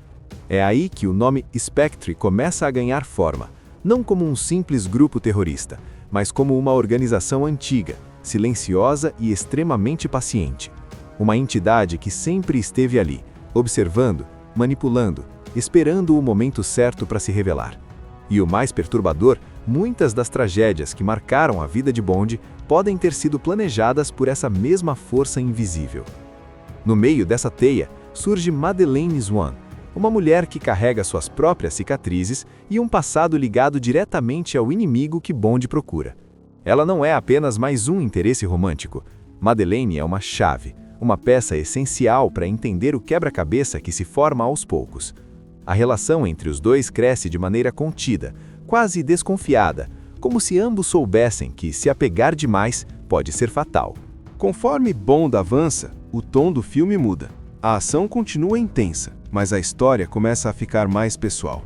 É aí que o nome Spectre começa a ganhar forma, não como um simples grupo terrorista, mas como uma organização antiga, silenciosa e extremamente paciente. Uma entidade que sempre esteve ali, observando, manipulando, esperando o momento certo para se revelar. E o mais perturbador, muitas das tragédias que marcaram a vida de Bond podem ter sido planejadas por essa mesma força invisível. No meio dessa teia, surge Madeleine Swan, uma mulher que carrega suas próprias cicatrizes e um passado ligado diretamente ao inimigo que Bond procura. Ela não é apenas mais um interesse romântico. Madeleine é uma chave, uma peça essencial para entender o quebra-cabeça que se forma aos poucos. A relação entre os dois cresce de maneira contida, quase desconfiada, como se ambos soubessem que, se apegar demais, pode ser fatal. Conforme Bond avança, o tom do filme muda. A ação continua intensa, mas a história começa a ficar mais pessoal.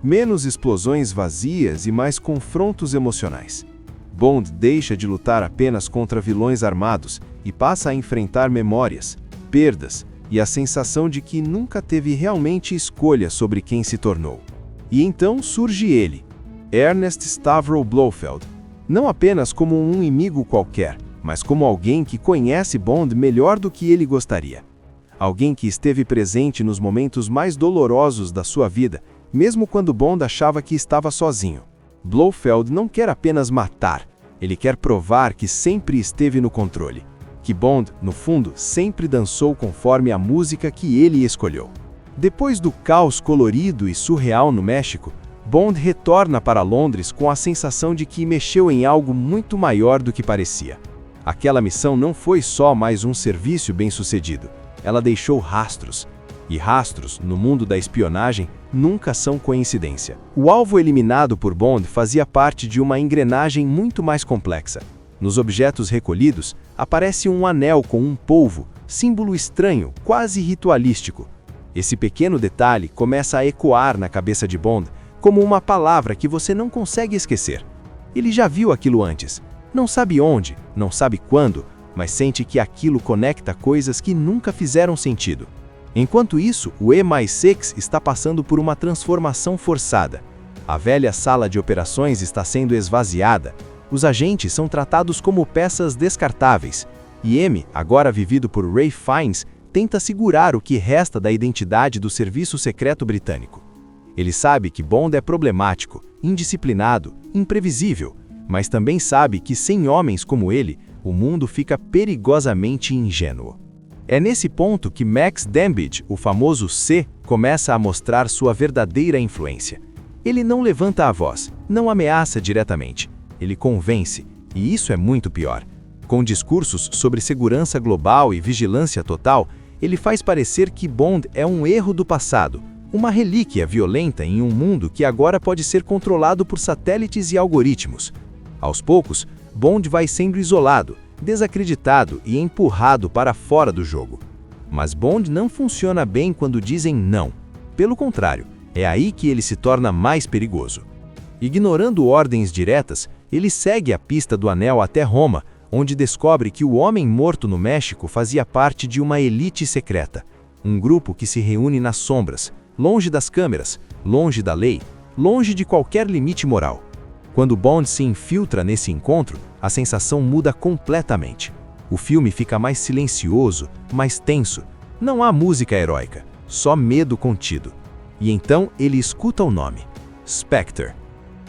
Menos explosões vazias e mais confrontos emocionais. Bond deixa de lutar apenas contra vilões armados e passa a enfrentar memórias, perdas e a sensação de que nunca teve realmente escolha sobre quem se tornou. E então surge ele, Ernest Stavro Blofeld, não apenas como um inimigo qualquer, mas como alguém que conhece Bond melhor do que ele gostaria. Alguém que esteve presente nos momentos mais dolorosos da sua vida, mesmo quando Bond achava que estava sozinho. Blofeld não quer apenas matar, ele quer provar que sempre esteve no controle. Que Bond, no fundo, sempre dançou conforme a música que ele escolheu. Depois do caos colorido e surreal no México, Bond retorna para Londres com a sensação de que mexeu em algo muito maior do que parecia. Aquela missão não foi só mais um serviço bem-sucedido, ela deixou rastros. E rastros, no mundo da espionagem, nunca são coincidência. O alvo eliminado por Bond fazia parte de uma engrenagem muito mais complexa. Nos objetos recolhidos, aparece um anel com um polvo, símbolo estranho, quase ritualístico. Esse pequeno detalhe começa a ecoar na cabeça de Bond como uma palavra que você não consegue esquecer. Ele já viu aquilo antes. Não sabe onde, não sabe quando, mas sente que aquilo conecta coisas que nunca fizeram sentido. Enquanto isso, o E+6 está passando por uma transformação forçada. A velha sala de operações está sendo esvaziada. Os agentes são tratados como peças descartáveis. E M, agora vivido por Ralph Fiennes, tenta segurar o que resta da identidade do serviço secreto britânico. Ele sabe que Bond é problemático, indisciplinado, imprevisível, mas também sabe que sem homens como ele, o mundo fica perigosamente ingênuo. É nesse ponto que Max Dambidge, o famoso C, começa a mostrar sua verdadeira influência. Ele não levanta a voz, não ameaça diretamente. Ele convence, e isso é muito pior. Com discursos sobre segurança global e vigilância total, ele faz parecer que Bond é um erro do passado, uma relíquia violenta em um mundo que agora pode ser controlado por satélites e algoritmos. Aos poucos, Bond vai sendo isolado, desacreditado e empurrado para fora do jogo. Mas Bond não funciona bem quando dizem não. Pelo contrário, é aí que ele se torna mais perigoso. Ignorando ordens diretas, ele segue a pista do anel até Roma, onde descobre que o homem morto no México fazia parte de uma elite secreta. Um grupo que se reúne nas sombras, longe das câmeras, longe da lei, longe de qualquer limite moral. Quando Bond se infiltra nesse encontro, a sensação muda completamente. O filme fica mais silencioso, mais tenso. Não há música heróica, só medo contido. E então ele escuta o nome: Spectre.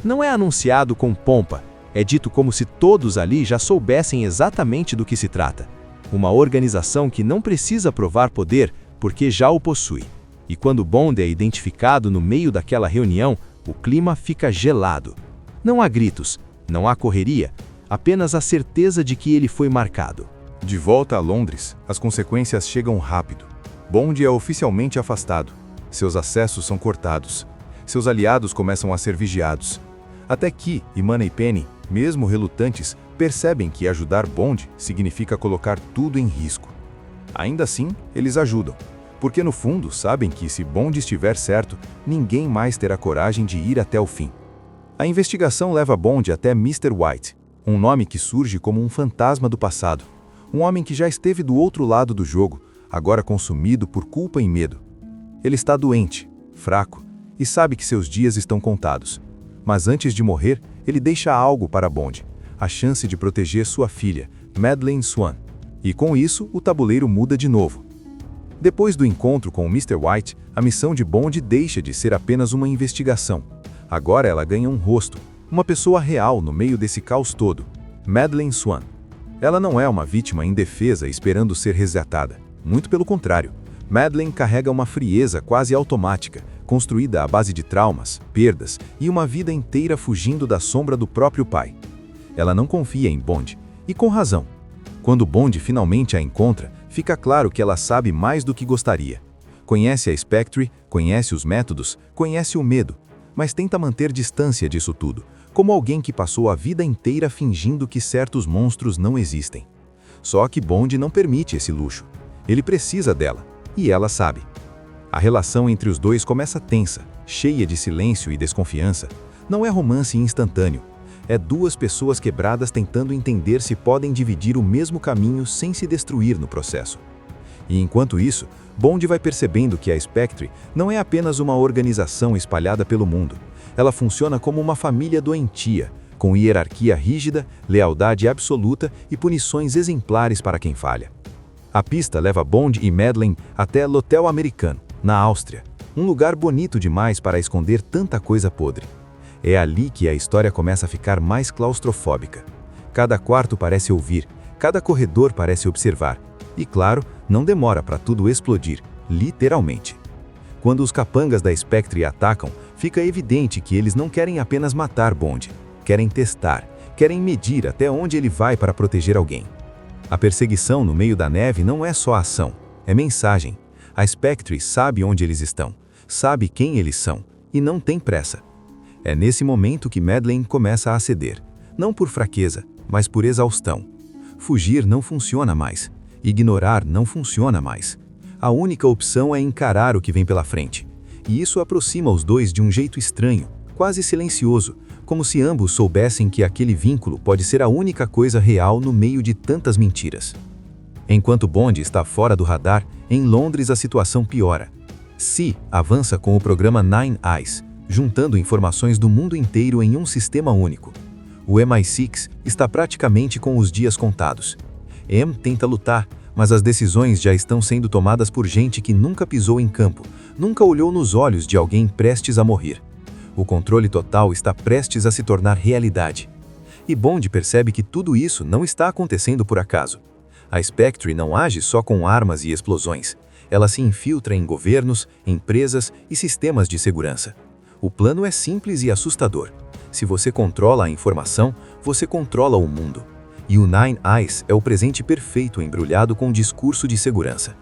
Não é anunciado com pompa, é dito como se todos ali já soubessem exatamente do que se trata. Uma organização que não precisa provar poder porque já o possui. E quando Bond é identificado no meio daquela reunião, o clima fica gelado. Não há gritos, não há correria, apenas a certeza de que ele foi marcado. De volta a Londres, as consequências chegam rápido. Bond é oficialmente afastado. Seus acessos são cortados. Seus aliados começam a ser vigiados. Até que Moneypenny, mesmo relutantes, percebem que ajudar Bond significa colocar tudo em risco. Ainda assim, eles ajudam, porque no fundo sabem que se Bond estiver certo, ninguém mais terá coragem de ir até o fim. A investigação leva Bond até Mr. White, um nome que surge como um fantasma do passado. Um homem que já esteve do outro lado do jogo, agora consumido por culpa e medo. Ele está doente, fraco, e sabe que seus dias estão contados. Mas antes de morrer, ele deixa algo para Bond, a chance de proteger sua filha, Madeleine Swan. E com isso, o tabuleiro muda de novo. Depois do encontro com o Mr. White, a missão de Bond deixa de ser apenas uma investigação. Agora ela ganha um rosto, uma pessoa real no meio desse caos todo, Madeleine Swan. Ela não é uma vítima indefesa esperando ser resgatada. Muito pelo contrário, Madeleine carrega uma frieza quase automática, construída à base de traumas, perdas e uma vida inteira fugindo da sombra do próprio pai. Ela não confia em Bond, e com razão. Quando Bond finalmente a encontra, fica claro que ela sabe mais do que gostaria. Conhece a Spectre, conhece os métodos, conhece o medo, mas tenta manter distância disso tudo, como alguém que passou a vida inteira fingindo que certos monstros não existem. Só que Bond não permite esse luxo. Ele precisa dela, e ela sabe. A relação entre os dois começa tensa, cheia de silêncio e desconfiança. Não é romance instantâneo. É duas pessoas quebradas tentando entender se podem dividir o mesmo caminho sem se destruir no processo. E enquanto isso, Bond vai percebendo que a Spectre não é apenas uma organização espalhada pelo mundo. Ela funciona como uma família doentia, com hierarquia rígida, lealdade absoluta e punições exemplares para quem falha. A pista leva Bond e Madeleine até l'Hotel Americano, na Áustria, um lugar bonito demais para esconder tanta coisa podre. É ali que a história começa a ficar mais claustrofóbica. Cada quarto parece ouvir, cada corredor parece observar. E claro, não demora para tudo explodir, literalmente. Quando os capangas da Spectre atacam, fica evidente que eles não querem apenas matar Bond. Querem testar, querem medir até onde ele vai para proteger alguém. A perseguição no meio da neve não é só ação, é mensagem. A Spectre sabe onde eles estão, sabe quem eles são, e não tem pressa. É nesse momento que Madeleine começa a ceder, não por fraqueza, mas por exaustão. Fugir não funciona mais, ignorar não funciona mais. A única opção é encarar o que vem pela frente. E isso aproxima os dois de um jeito estranho, quase silencioso, como se ambos soubessem que aquele vínculo pode ser a única coisa real no meio de tantas mentiras. Enquanto Bond está fora do radar, em Londres a situação piora. Si avança com o programa Nine Eyes, juntando informações do mundo inteiro em um sistema único. O MI6 está praticamente com os dias contados. M tenta lutar, mas as decisões já estão sendo tomadas por gente que nunca pisou em campo, nunca olhou nos olhos de alguém prestes a morrer. O controle total está prestes a se tornar realidade. E Bond percebe que tudo isso não está acontecendo por acaso. A Spectre não age só com armas e explosões. Ela se infiltra em governos, empresas e sistemas de segurança. O plano é simples e assustador. Se você controla a informação, você controla o mundo. E o Nine Eyes é o presente perfeito embrulhado com um discurso de segurança.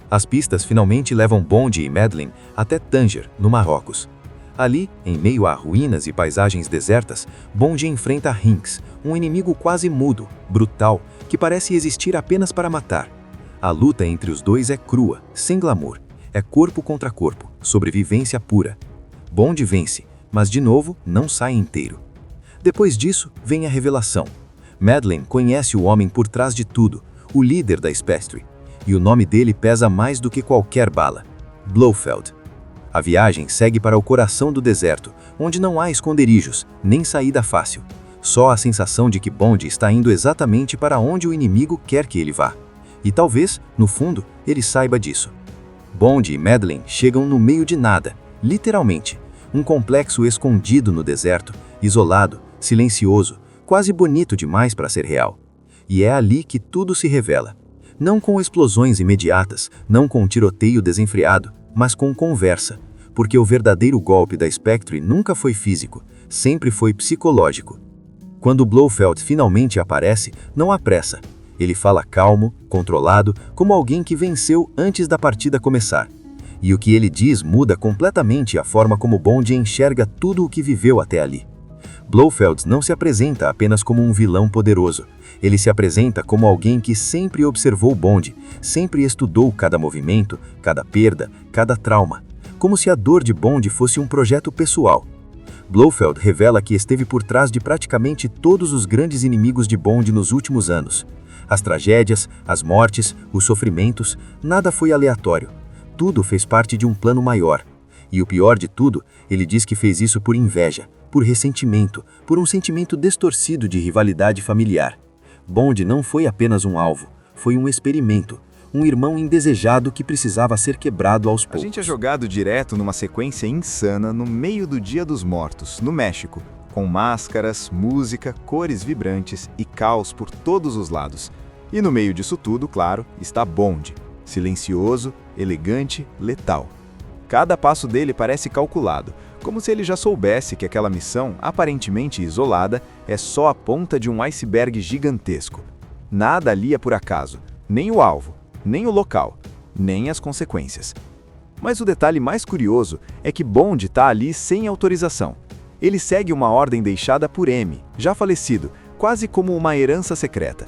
As pistas finalmente levam Bond e Madeleine até Tanger, no Marrocos. Ali, em meio a ruínas e paisagens desertas, Bond enfrenta Hinks, um inimigo quase mudo, brutal, que parece existir apenas para matar. A luta entre os dois é crua, sem glamour. É corpo contra corpo, sobrevivência pura. Bond vence, mas de novo não sai inteiro. Depois disso, vem a revelação. Madeleine conhece o homem por trás de tudo, o líder da Spectre, e o nome dele pesa mais do que qualquer bala: Blofeld. A viagem segue para o coração do deserto, onde não há esconderijos, nem saída fácil. Só a sensação de que Bond está indo exatamente para onde o inimigo quer que ele vá. E talvez, no fundo, ele saiba disso. Bond e Madeleine chegam no meio de nada, literalmente. Um complexo escondido no deserto, isolado, silencioso, quase bonito demais para ser real. E é ali que tudo se revela. Não com explosões imediatas, não com um tiroteio desenfreado, mas com conversa. Porque o verdadeiro golpe da Spectre nunca foi físico, sempre foi psicológico. Quando Blofeld finalmente aparece, não há pressa. Ele fala calmo, controlado, como alguém que venceu antes da partida começar. E o que ele diz muda completamente a forma como Bond enxerga tudo o que viveu até ali. Blofeld não se apresenta apenas como um vilão poderoso. Ele se apresenta como alguém que sempre observou Bond, sempre estudou cada movimento, cada perda, cada trauma. Como se a dor de Bond fosse um projeto pessoal. Blofeld revela que esteve por trás de praticamente todos os grandes inimigos de Bond nos últimos anos. As tragédias, as mortes, os sofrimentos, nada foi aleatório. Tudo fez parte de um plano maior. E o pior de tudo, ele diz que fez isso por inveja, por ressentimento, por um sentimento distorcido de rivalidade familiar. Bond não foi apenas um alvo, foi um experimento, um irmão indesejado que precisava ser quebrado aos poucos. A gente é jogado direto numa sequência insana no meio do Dia dos Mortos, no México, com máscaras, música, cores vibrantes e caos por todos os lados. E no meio disso tudo, claro, está Bond, silencioso, elegante, letal. Cada passo dele parece calculado, como se ele já soubesse que aquela missão, aparentemente isolada, é só a ponta de um iceberg gigantesco. Nada ali é por acaso, nem o alvo, nem o local, nem as consequências. Mas o detalhe mais curioso é que Bond está ali sem autorização. Ele segue uma ordem deixada por M, já falecido, quase como uma herança secreta.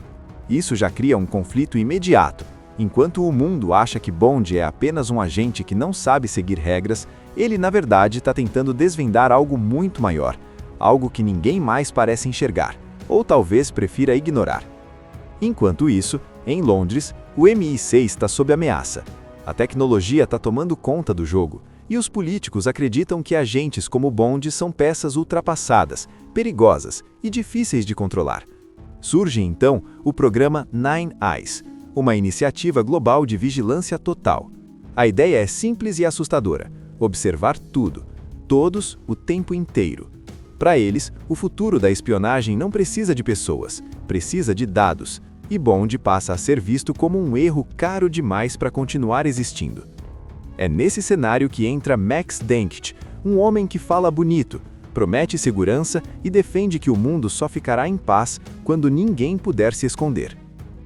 Isso já cria um conflito imediato. Enquanto o mundo acha que Bond é apenas um agente que não sabe seguir regras, ele na verdade está tentando desvendar algo muito maior, algo que ninguém mais parece enxergar, ou talvez prefira ignorar. Enquanto isso, em Londres, o MI6 está sob ameaça. A tecnologia está tomando conta do jogo, E os políticos acreditam que agentes como Bond são peças ultrapassadas, perigosas e difíceis de controlar. Surge então o programa Nine Eyes, uma iniciativa global de vigilância total. A ideia é simples e assustadora: observar tudo, todos, o tempo inteiro. Para eles, o futuro da espionagem não precisa de pessoas, precisa de dados, e Bond passa a ser visto como um erro caro demais para continuar existindo. É nesse cenário que entra Max Denkt, um homem que fala bonito, promete segurança e defende que o mundo só ficará em paz quando ninguém puder se esconder.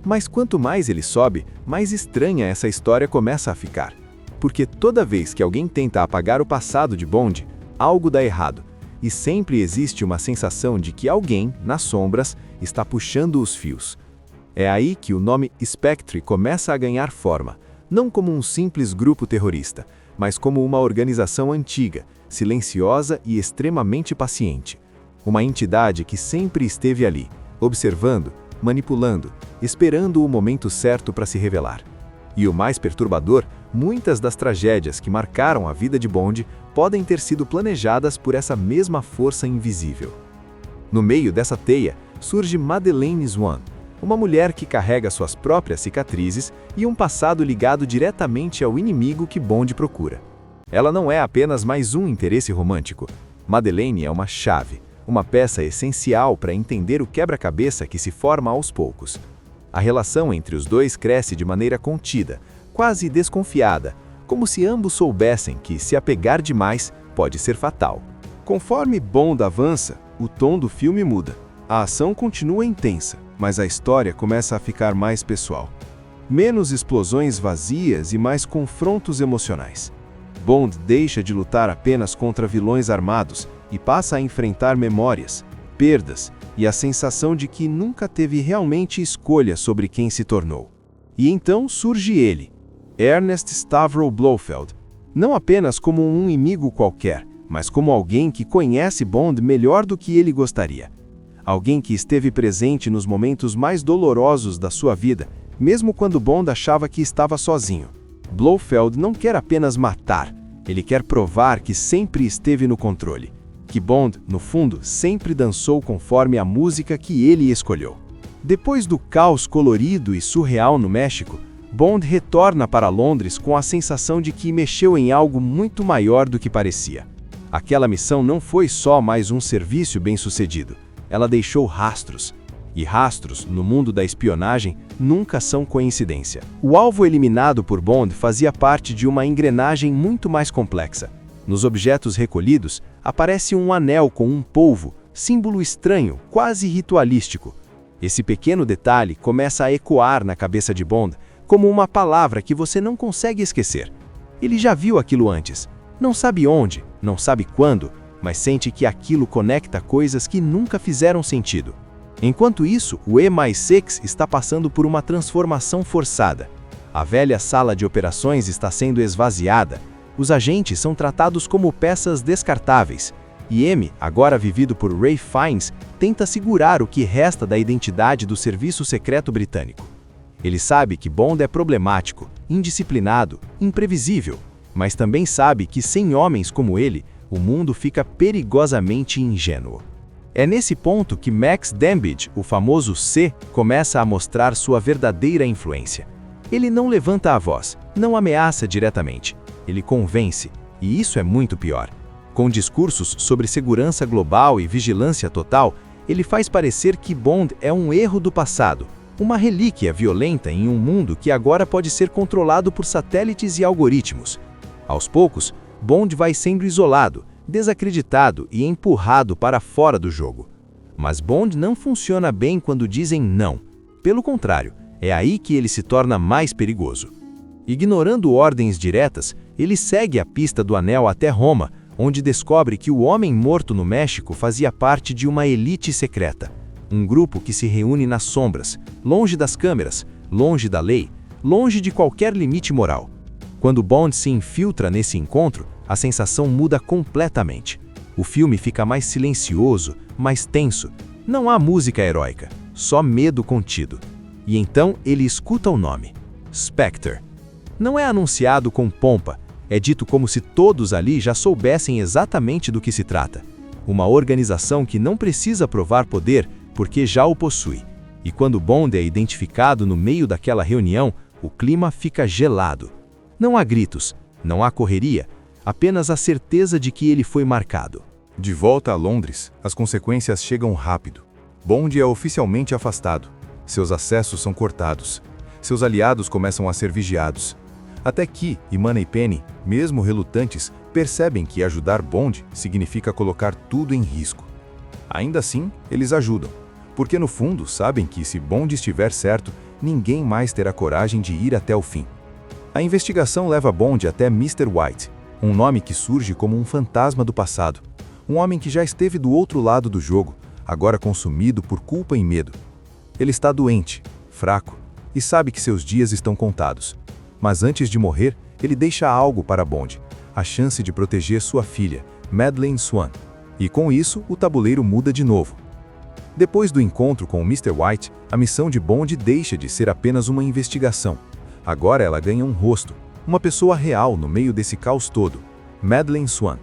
Mas quanto mais ele sobe, mais estranha essa história começa a ficar. Porque toda vez que alguém tenta apagar o passado de Bond, algo dá errado, e sempre existe uma sensação de que alguém, nas sombras, está puxando os fios. É aí que o nome Spectre começa a ganhar forma, não como um simples grupo terrorista, mas como uma organização antiga, silenciosa e extremamente paciente. Uma entidade que sempre esteve ali, observando, manipulando, esperando o momento certo para se revelar. E o mais perturbador, muitas das tragédias que marcaram a vida de Bond podem ter sido planejadas por essa mesma força invisível. No meio dessa teia, surge Madeleine Swann, uma mulher que carrega suas próprias cicatrizes e um passado ligado diretamente ao inimigo que Bond procura. Ela não é apenas mais um interesse romântico. Madeleine é uma chave, uma peça essencial para entender o quebra-cabeça que se forma aos poucos. A relação entre os dois cresce de maneira contida, quase desconfiada, como se ambos soubessem que, se apegar demais, pode ser fatal. Conforme Bond avança, o tom do filme muda. A ação continua intensa, mas a história começa a ficar mais pessoal. Menos explosões vazias e mais confrontos emocionais. Bond deixa de lutar apenas contra vilões armados e passa a enfrentar memórias, perdas e a sensação de que nunca teve realmente escolha sobre quem se tornou. E então surge ele, Ernest Stavro Blofeld, não apenas como um inimigo qualquer, mas como alguém que conhece Bond melhor do que ele gostaria. Alguém que esteve presente nos momentos mais dolorosos da sua vida, mesmo quando Bond achava que estava sozinho. Blofeld não quer apenas matar, ele quer provar que sempre esteve no controle. Que Bond, no fundo, sempre dançou conforme a música que ele escolheu. Depois do caos colorido e surreal no México, Bond retorna para Londres com a sensação de que mexeu em algo muito maior do que parecia. Aquela missão não foi só mais um serviço bem-sucedido, ela deixou rastros. E rastros, no mundo da espionagem, nunca são coincidência. O alvo eliminado por Bond fazia parte de uma engrenagem muito mais complexa. Nos objetos recolhidos, aparece um anel com um polvo, símbolo estranho, quase ritualístico. Esse pequeno detalhe começa a ecoar na cabeça de Bond como uma palavra que você não consegue esquecer. Ele já viu aquilo antes. Não sabe onde, não sabe quando, mas sente que aquilo conecta coisas que nunca fizeram sentido. Enquanto isso, o E+6 está passando por uma transformação forçada. A velha sala de operações está sendo esvaziada. Os agentes são tratados como peças descartáveis. E M, agora vivido por Ray Fiennes, tenta segurar o que resta da identidade do Serviço Secreto Britânico. Ele sabe que Bond é problemático, indisciplinado, imprevisível, mas também sabe que sem homens como ele, o mundo fica perigosamente ingênuo. É nesse ponto que Max Dambidge, o famoso C, começa a mostrar sua verdadeira influência. Ele não levanta a voz, não ameaça diretamente, ele convence, e isso é muito pior. Com discursos sobre segurança global e vigilância total, ele faz parecer que Bond é um erro do passado, uma relíquia violenta em um mundo que agora pode ser controlado por satélites e algoritmos. Aos poucos, Bond vai sendo isolado, desacreditado e empurrado para fora do jogo. Mas Bond não funciona bem quando dizem não. Pelo contrário, é aí que ele se torna mais perigoso. Ignorando ordens diretas, ele segue a pista do anel até Roma, onde descobre que o homem morto no México fazia parte de uma elite secreta. Um grupo que se reúne nas sombras, longe das câmeras, longe da lei, longe de qualquer limite moral. Quando Bond se infiltra nesse encontro, a sensação muda completamente. O filme fica mais silencioso, mais tenso. Não há música heróica, só medo contido. E então ele escuta o nome: Spectre. Não é anunciado com pompa, É dito como se todos ali já soubessem exatamente do que se trata. Uma organização que não precisa provar poder porque já o possui. E quando Bond é identificado no meio daquela reunião, o clima fica gelado. Não há gritos, não há correria, apenas a certeza de que ele foi marcado. De volta a Londres, as consequências chegam rápido. Bond é oficialmente afastado. Seus acessos são cortados. Seus aliados começam a ser vigiados. Até que e Moneypenny, mesmo relutantes, percebem que ajudar Bond significa colocar tudo em risco. Ainda assim, eles ajudam, porque no fundo sabem que se Bond estiver certo, ninguém mais terá coragem de ir até o fim. A investigação leva Bond até Mr. White, um nome que surge como um fantasma do passado. Um homem que já esteve do outro lado do jogo, agora consumido por culpa e medo. Ele está doente, fraco, e sabe que seus dias estão contados. Mas antes de morrer, ele deixa algo para Bond, a chance de proteger sua filha, Madeleine Swan. E com isso, o tabuleiro muda de novo. Depois do encontro com o Mr. White, a missão de Bond deixa de ser apenas uma investigação. Agora ela ganha um rosto, uma pessoa real no meio desse caos todo, Madeleine Swan.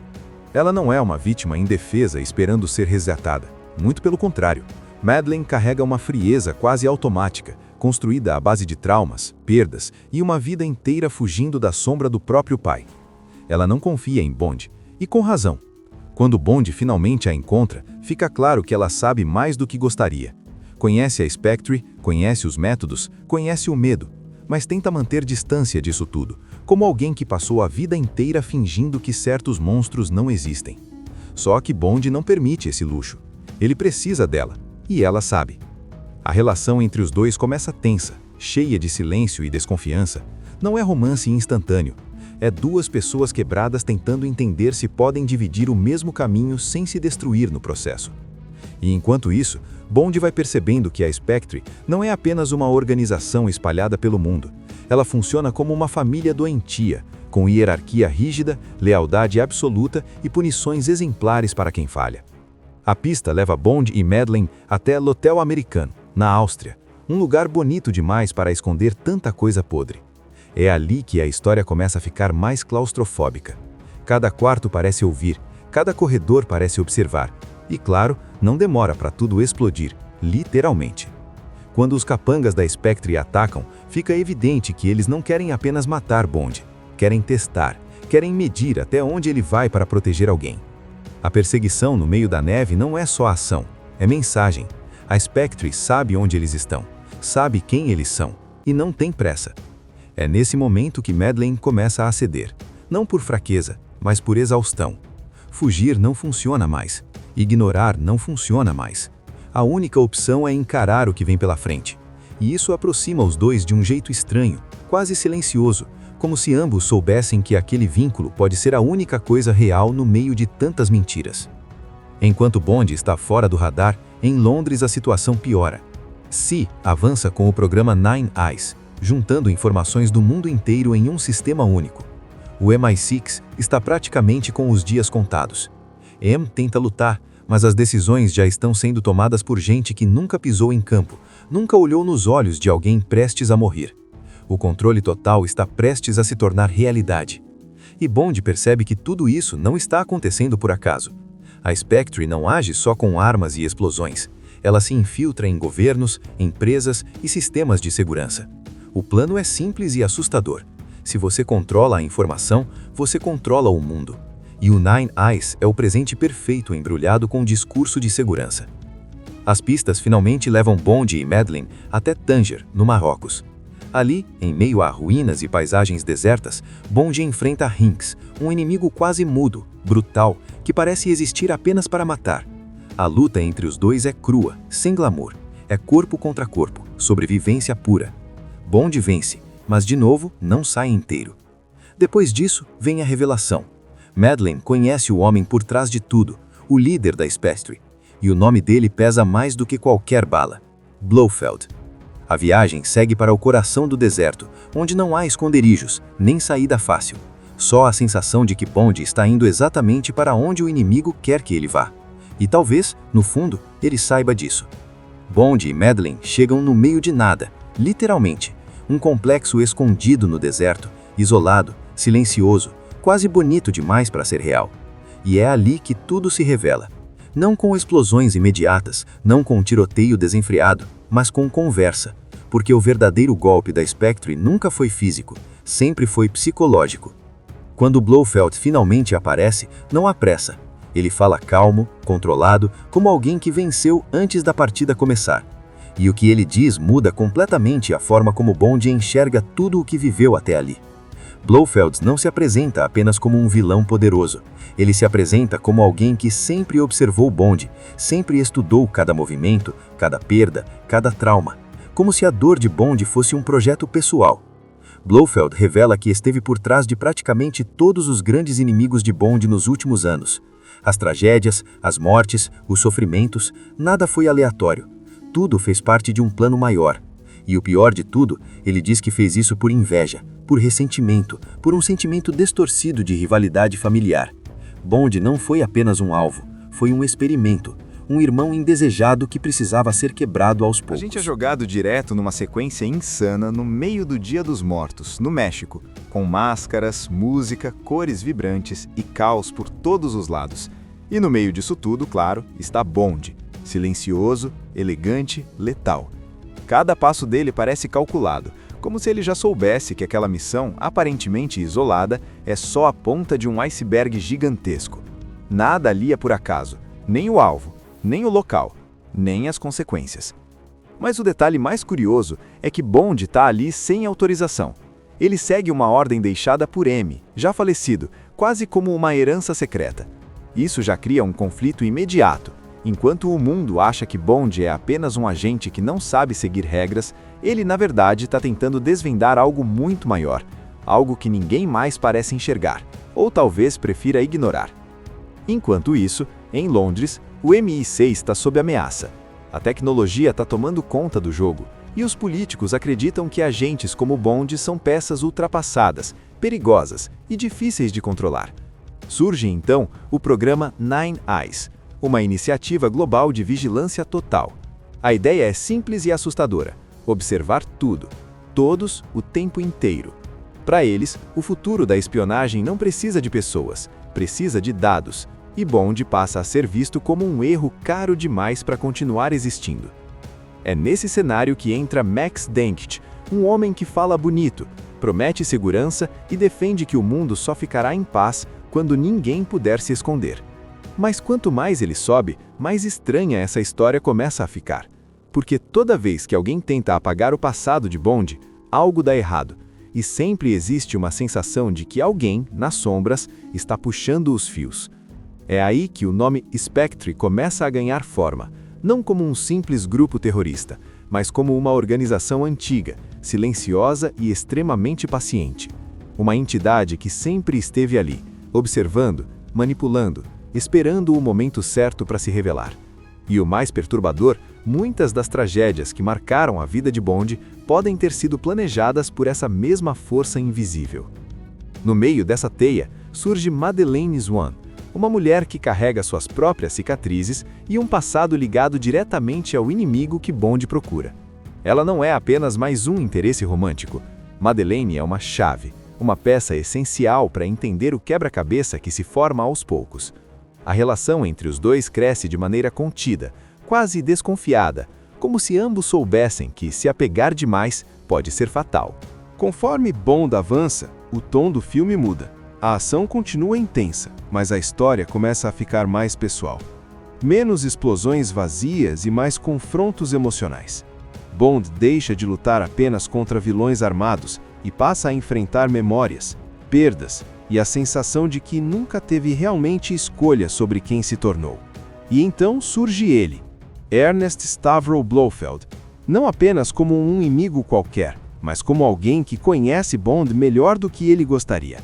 Ela não é uma vítima indefesa esperando ser resgatada. Muito pelo contrário, Madeleine carrega uma frieza quase automática, construída à base de traumas, perdas e uma vida inteira fugindo da sombra do próprio pai. Ela não confia em Bond, e com razão. Quando Bond finalmente a encontra, fica claro que ela sabe mais do que gostaria. Conhece a Spectre, conhece os métodos, conhece o medo, mas tenta manter distância disso tudo, como alguém que passou a vida inteira fingindo que certos monstros não existem. Só que Bond não permite esse luxo. Ele precisa dela, e ela sabe. A relação entre os dois começa tensa, cheia de silêncio e desconfiança. Não é romance instantâneo. É duas pessoas quebradas tentando entender se podem dividir o mesmo caminho sem se destruir no processo. E enquanto isso, Bond vai percebendo que a Spectre não é apenas uma organização espalhada pelo mundo. Ela funciona como uma família doentia, com hierarquia rígida, lealdade absoluta e punições exemplares para quem falha. A pista leva Bond e Madeleine até l'Hotel Americano, na Áustria, um lugar bonito demais para esconder tanta coisa podre. É ali que a história começa a ficar mais claustrofóbica. Cada quarto parece ouvir, cada corredor parece observar. E claro, não demora para tudo explodir, literalmente. Quando os capangas da Spectre atacam, fica evidente que eles não querem apenas matar Bond. Querem testar, querem medir até onde ele vai para proteger alguém. A perseguição no meio da neve não é só ação, é mensagem. A Spectre sabe onde eles estão, sabe quem eles são, e não tem pressa. É nesse momento que Madeleine começa a ceder, não por fraqueza, mas por exaustão. Fugir não funciona mais, ignorar não funciona mais. A única opção é encarar o que vem pela frente. E isso aproxima os dois de um jeito estranho, quase silencioso, como se ambos soubessem que aquele vínculo pode ser a única coisa real no meio de tantas mentiras. Enquanto Bond está fora do radar, em Londres a situação piora. C avança com o programa Nine Eyes, juntando informações do mundo inteiro em um sistema único. O MI6 está praticamente com os dias contados. M tenta lutar, mas as decisões já estão sendo tomadas por gente que nunca pisou em campo, nunca olhou nos olhos de alguém prestes a morrer. O controle total está prestes a se tornar realidade. E Bond percebe que tudo isso não está acontecendo por acaso. A Spectre não age só com armas e explosões. Ela se infiltra em governos, empresas e sistemas de segurança. O plano é simples e assustador. Se você controla a informação, você controla o mundo. E o Nine Eyes é o presente perfeito embrulhado com um discurso de segurança. As pistas finalmente levam Bond e Madeleine até Tanger, no Marrocos. Ali, em meio a ruínas e paisagens desertas, Bond enfrenta Hinks, um inimigo quase mudo, brutal, que parece existir apenas para matar. A luta entre os dois é crua, sem glamour. É corpo contra corpo, sobrevivência pura. Bond vence, mas de novo não sai inteiro. Depois disso, vem a revelação. Madeleine conhece o homem por trás de tudo, o líder da Spectre, e o nome dele pesa mais do que qualquer bala: Blofeld. A viagem segue para o coração do deserto, onde não há esconderijos, nem saída fácil. Só a sensação de que Bond está indo exatamente para onde o inimigo quer que ele vá. E talvez, no fundo, ele saiba disso. Bond e Madeleine chegam no meio de nada, literalmente. Um complexo escondido no deserto, isolado, silencioso, quase bonito demais para ser real. E é ali que tudo se revela. Não com explosões imediatas, não com um tiroteio desenfreado, mas com conversa. Porque o verdadeiro golpe da Spectre nunca foi físico, sempre foi psicológico. Quando Blofeld finalmente aparece, não há pressa. Ele fala calmo, controlado, como alguém que venceu antes da partida começar. E o que ele diz muda completamente a forma como Bond enxerga tudo o que viveu até ali. Blofeld não se apresenta apenas como um vilão poderoso. Ele se apresenta como alguém que sempre observou Bond, sempre estudou cada movimento, cada perda, cada trauma. Como se a dor de Bond fosse um projeto pessoal. Blofeld revela que esteve por trás de praticamente todos os grandes inimigos de Bond nos últimos anos. As tragédias, as mortes, os sofrimentos, nada foi aleatório. Tudo fez parte de um plano maior. E o pior de tudo, ele diz que fez isso por inveja, por ressentimento, por um sentimento distorcido de rivalidade familiar. Bond não foi apenas um alvo, foi um experimento. Um irmão indesejado que precisava ser quebrado aos poucos. A gente é jogado direto numa sequência insana no meio do Dia dos Mortos, no México, com máscaras, música, cores vibrantes e caos por todos os lados. E no meio disso tudo, claro, está Bond, silencioso, elegante, letal. Cada passo dele parece calculado, como se ele já soubesse que aquela missão, aparentemente isolada, é só a ponta de um iceberg gigantesco. Nada ali é por acaso, nem o alvo, nem o local, nem as consequências. Mas o detalhe mais curioso é que Bond está ali sem autorização. Ele segue uma ordem deixada por M, já falecido, quase como uma herança secreta. Isso já cria um conflito imediato. Enquanto o mundo acha que Bond é apenas um agente que não sabe seguir regras, ele na verdade está tentando desvendar algo muito maior, algo que ninguém mais parece enxergar, ou talvez prefira ignorar. Enquanto isso, em Londres, o MI6 está sob ameaça. A tecnologia está tomando conta do jogo, e os políticos acreditam que agentes como Bond são peças ultrapassadas, perigosas e difíceis de controlar. Surge então o programa Nine Eyes, uma iniciativa global de vigilância total. A ideia é simples e assustadora: observar tudo, todos, o tempo inteiro. Para eles, o futuro da espionagem não precisa de pessoas, precisa de dados. E Bond passa a ser visto como um erro caro demais para continuar existindo. É nesse cenário que entra Max Denkt, um homem que fala bonito, promete segurança e defende que o mundo só ficará em paz quando ninguém puder se esconder. Mas quanto mais ele sobe, mais estranha essa história começa a ficar. Porque toda vez que alguém tenta apagar o passado de Bond, algo dá errado. E sempre existe uma sensação de que alguém, nas sombras, está puxando os fios. É aí que o nome Spectre começa a ganhar forma, não como um simples grupo terrorista, mas como uma organização antiga, silenciosa e extremamente paciente. Uma entidade que sempre esteve ali, observando, manipulando, esperando o momento certo para se revelar. E o mais perturbador, muitas das tragédias que marcaram a vida de Bond podem ter sido planejadas por essa mesma força invisível. No meio dessa teia, surge Madeleine Swan, uma mulher que carrega suas próprias cicatrizes e um passado ligado diretamente ao inimigo que Bond procura. Ela não é apenas mais um interesse romântico. Madeleine é uma chave, uma peça essencial para entender o quebra-cabeça que se forma aos poucos. A relação entre os dois cresce de maneira contida, quase desconfiada, como se ambos soubessem que se apegar demais pode ser fatal. Conforme Bond avança, o tom do filme muda. A ação continua intensa, mas a história começa a ficar mais pessoal. Menos explosões vazias e mais confrontos emocionais. Bond deixa de lutar apenas contra vilões armados e passa a enfrentar memórias, perdas e a sensação de que nunca teve realmente escolha sobre quem se tornou. E então surge ele, Ernest Stavro Blofeld, não apenas como um inimigo qualquer, mas como alguém que conhece Bond melhor do que ele gostaria.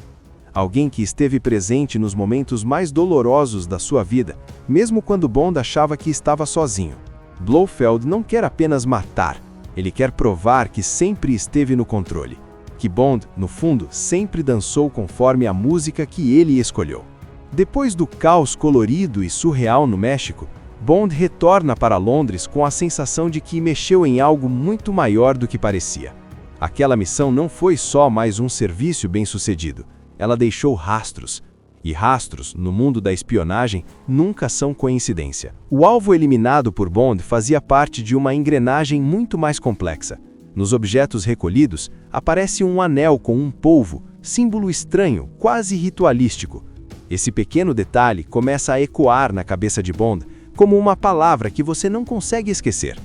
Alguém que esteve presente nos momentos mais dolorosos da sua vida, mesmo quando Bond achava que estava sozinho. Blofeld não quer apenas matar, ele quer provar que sempre esteve no controle. Que Bond, no fundo, sempre dançou conforme a música que ele escolheu. Depois do caos colorido e surreal no México, Bond retorna para Londres com a sensação de que mexeu em algo muito maior do que parecia. Aquela missão não foi só mais um serviço bem-sucedido. ela deixou rastros. E rastros, no mundo da espionagem, nunca são coincidência. O alvo eliminado por Bond fazia parte de uma engrenagem muito mais complexa. Nos objetos recolhidos, aparece um anel com um polvo, símbolo estranho, quase ritualístico. Esse pequeno detalhe começa a ecoar na cabeça de Bond como uma palavra que você não consegue esquecer.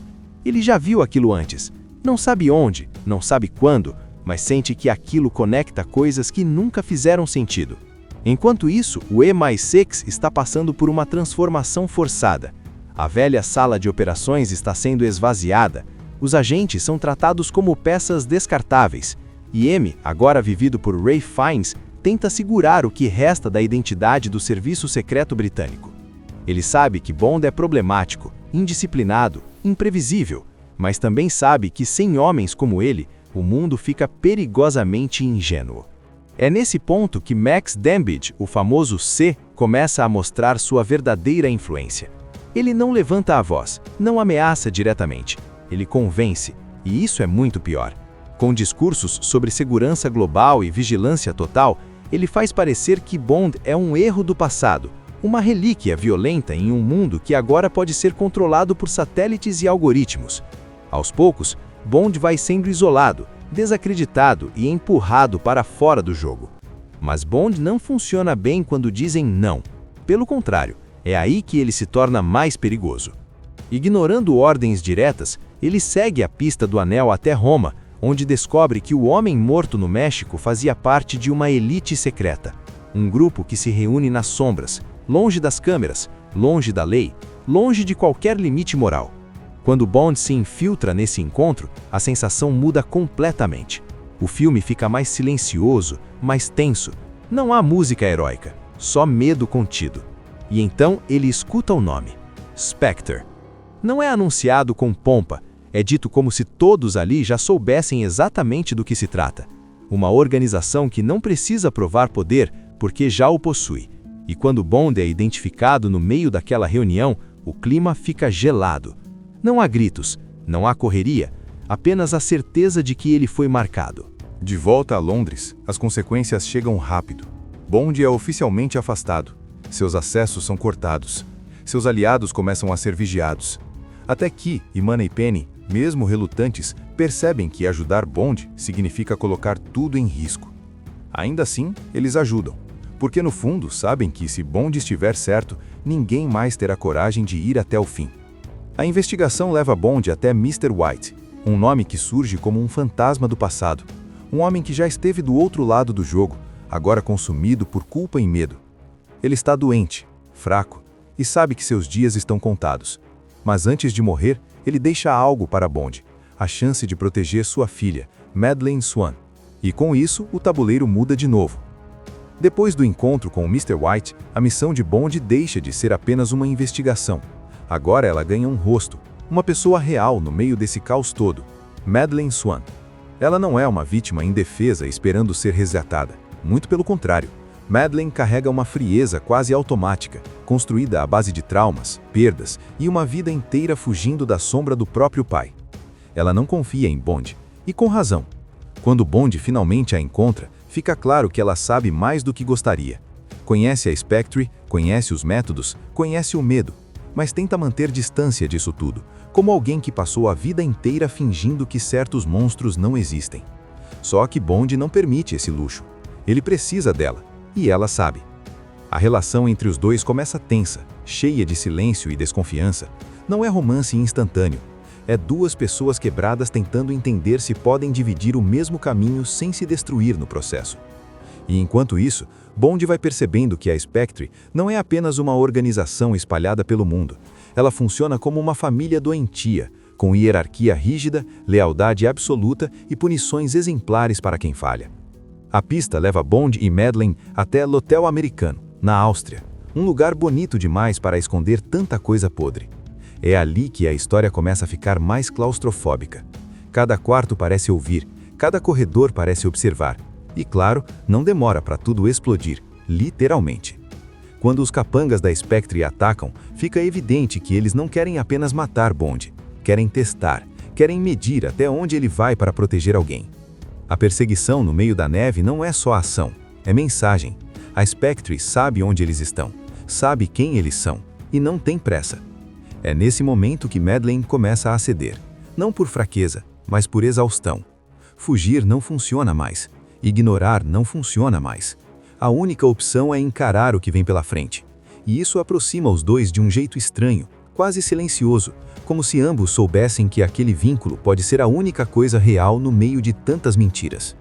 Ele já viu aquilo antes. Não sabe onde, não sabe quando, mas sente que aquilo conecta coisas que nunca fizeram sentido. Enquanto isso, o E+6 está passando por uma transformação forçada. A velha sala de operações está sendo esvaziada. Os agentes são tratados como peças descartáveis. E M, agora vivido por Ralph Fiennes, tenta segurar o que resta da identidade do serviço secreto britânico. Ele sabe que Bond é problemático, indisciplinado, imprevisível, mas também sabe que sem homens como ele, o mundo fica perigosamente ingênuo. É nesse ponto que Max Dambidge, o famoso C, começa a mostrar sua verdadeira influência. Ele não levanta a voz, não ameaça diretamente. Ele convence, e isso é muito pior. Com discursos sobre segurança global e vigilância total, ele faz parecer que Bond é um erro do passado, uma relíquia violenta em um mundo que agora pode ser controlado por satélites e algoritmos. Aos poucos, Bond vai sendo isolado, desacreditado e empurrado para fora do jogo. Mas Bond não funciona bem quando dizem não. Pelo contrário, é aí que ele se torna mais perigoso. Ignorando ordens diretas, ele segue a pista do anel até Roma, onde descobre que o homem morto no México fazia parte de uma elite secreta. Um grupo que se reúne nas sombras, longe das câmeras, longe da lei, longe de qualquer limite moral. Quando Bond se infiltra nesse encontro, a sensação muda completamente. O filme fica mais silencioso, mais tenso. Não há música heróica, só medo contido. E então ele escuta o nome: Spectre. Não é anunciado com pompa, é dito como se todos ali já soubessem exatamente do que se trata. Uma organização que não precisa provar poder porque já o possui. E quando Bond é identificado no meio daquela reunião, o clima fica gelado. Não há gritos, não há correria, apenas a certeza de que ele foi marcado. De volta a Londres, as consequências chegam rápido. Bond é oficialmente afastado. Seus acessos são cortados. Seus aliados começam a ser vigiados. Até que Moneypenny, mesmo relutantes, percebem que ajudar Bond significa colocar tudo em risco. Ainda assim, eles ajudam, porque no fundo sabem que se Bond estiver certo, ninguém mais terá coragem de ir até o fim. A investigação leva Bond até Mr. White, um nome que surge como um fantasma do passado. Um homem que já esteve do outro lado do jogo, agora consumido por culpa e medo. Ele está doente, fraco, e sabe que seus dias estão contados. Mas antes de morrer, ele deixa algo para Bond, a chance de proteger sua filha, Madeleine Swan. E com isso, o tabuleiro muda de novo. Depois do encontro com o Mr. White, a missão de Bond deixa de ser apenas uma investigação. Agora ela ganha um rosto, uma pessoa real no meio desse caos todo, Madeleine Swan. Ela não é uma vítima indefesa esperando ser resgatada. Muito pelo contrário, Madeleine carrega uma frieza quase automática, construída à base de traumas, perdas e uma vida inteira fugindo da sombra do próprio pai. Ela não confia em Bond, e com razão. Quando Bond finalmente a encontra, fica claro que ela sabe mais do que gostaria. Conhece a Spectre, conhece os métodos, conhece o medo, mas tenta manter distância disso tudo, como alguém que passou a vida inteira fingindo que certos monstros não existem. Só que Bond não permite esse luxo. Ele precisa dela, e ela sabe. A relação entre os dois começa tensa, cheia de silêncio e desconfiança. Não é romance instantâneo. É duas pessoas quebradas tentando entender se podem dividir o mesmo caminho sem se destruir no processo. E enquanto isso, Bond vai percebendo que a Spectre não é apenas uma organização espalhada pelo mundo. Ela funciona como uma família doentia, com hierarquia rígida, lealdade absoluta e punições exemplares para quem falha. A pista leva Bond e Madeleine até l'Hotel Americano, na Áustria, um lugar bonito demais para esconder tanta coisa podre. É ali que a história começa a ficar mais claustrofóbica. Cada quarto parece ouvir, cada corredor parece observar. E claro, não demora para tudo explodir, literalmente. Quando os capangas da Spectre atacam, fica evidente que eles não querem apenas matar Bond. Querem testar, querem medir até onde ele vai para proteger alguém. A perseguição no meio da neve não é só ação, é mensagem. A Spectre sabe onde eles estão, sabe quem eles são, e não tem pressa. É nesse momento que Madeleine começa a ceder, não por fraqueza, mas por exaustão. Fugir não funciona mais, ignorar não funciona mais. A única opção é encarar o que vem pela frente. E isso aproxima os dois de um jeito estranho, quase silencioso, como se ambos soubessem que aquele vínculo pode ser a única coisa real no meio de tantas mentiras.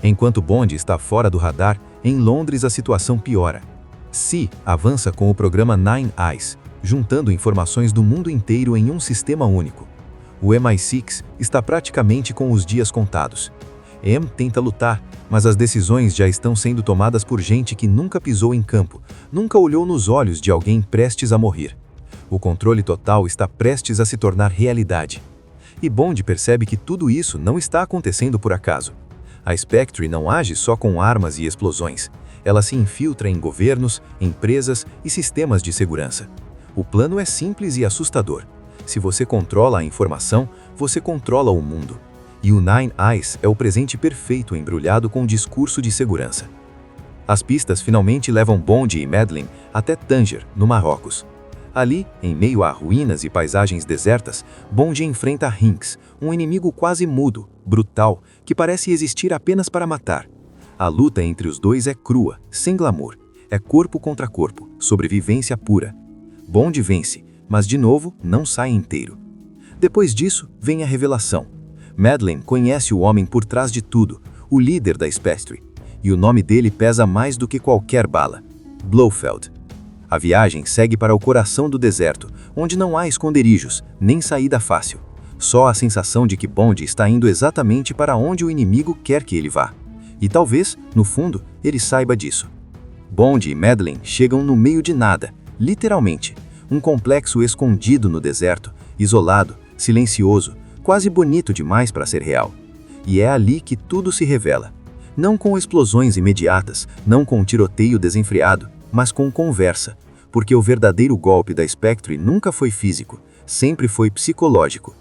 Enquanto Bond está fora do radar, em Londres a situação piora. Si avança com o programa Nine Eyes, juntando informações do mundo inteiro em um sistema único. O MI6 está praticamente com os dias contados. M tenta lutar, mas as decisões já estão sendo tomadas por gente que nunca pisou em campo, nunca olhou nos olhos de alguém prestes a morrer. O controle total está prestes a se tornar realidade. E Bond percebe que tudo isso não está acontecendo por acaso. A Spectre não age só com armas e explosões. Ela se infiltra em governos, empresas e sistemas de segurança. O plano é simples e assustador. Se você controla a informação, você controla o mundo. E o Nine Eyes é o presente perfeito embrulhado com um discurso de segurança. As pistas finalmente levam Bond e Madeleine até Tanger, no Marrocos. Ali, em meio a ruínas e paisagens desertas, Bond enfrenta Hinks, um inimigo quase mudo, brutal, que parece existir apenas para matar. A luta entre os dois é crua, sem glamour. É corpo contra corpo, sobrevivência pura. Bond vence, mas de novo não sai inteiro. Depois disso, vem a revelação. Madeleine conhece o homem por trás de tudo, o líder da Spectre, e o nome dele pesa mais do que qualquer bala: Blofeld. A viagem segue para o coração do deserto, onde não há esconderijos, nem saída fácil. Só a sensação de que Bond está indo exatamente para onde o inimigo quer que ele vá. E talvez, no fundo, ele saiba disso. Bond e Madeleine chegam no meio de nada, literalmente. Um complexo escondido no deserto, isolado, silencioso, quase bonito demais para ser real. E é ali que tudo se revela. Não com explosões imediatas, não com tiroteio desenfreado, mas com conversa, porque o verdadeiro golpe da Spectre nunca foi físico, sempre foi psicológico.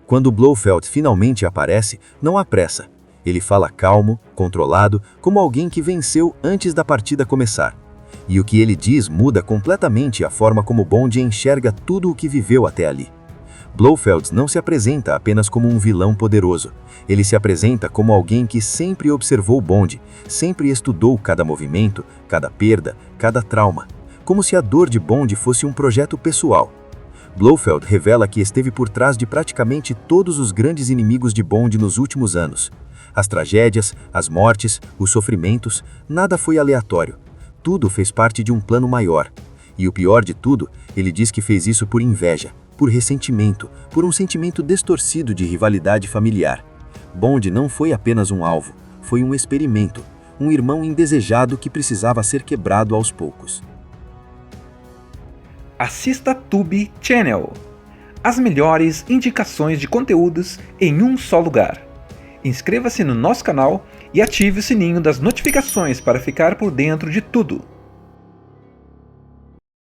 Quando Blofeld finalmente aparece, não há pressa. Ele fala calmo, controlado, como alguém que venceu antes da partida começar. E o que ele diz muda completamente a forma como Bond enxerga tudo o que viveu até ali. Blofeld não se apresenta apenas como um vilão poderoso. Ele se apresenta como alguém que sempre observou Bond, sempre estudou cada movimento, cada perda, cada trauma, como se a dor de Bond fosse um projeto pessoal. Blofeld revela que esteve por trás de praticamente todos os grandes inimigos de Bond nos últimos anos. As tragédias, as mortes, os sofrimentos, nada foi aleatório. Tudo fez parte de um plano maior. E o pior de tudo, ele diz que fez isso por inveja, por ressentimento, por um sentimento distorcido de rivalidade familiar. Bond não foi apenas um alvo, foi um experimento, um irmão indesejado que precisava ser quebrado aos poucos. Assista Tube Channel. As melhores indicações de conteúdos em um só lugar. Inscreva-se no nosso canal e ative o sininho das notificações para ficar por dentro de tudo.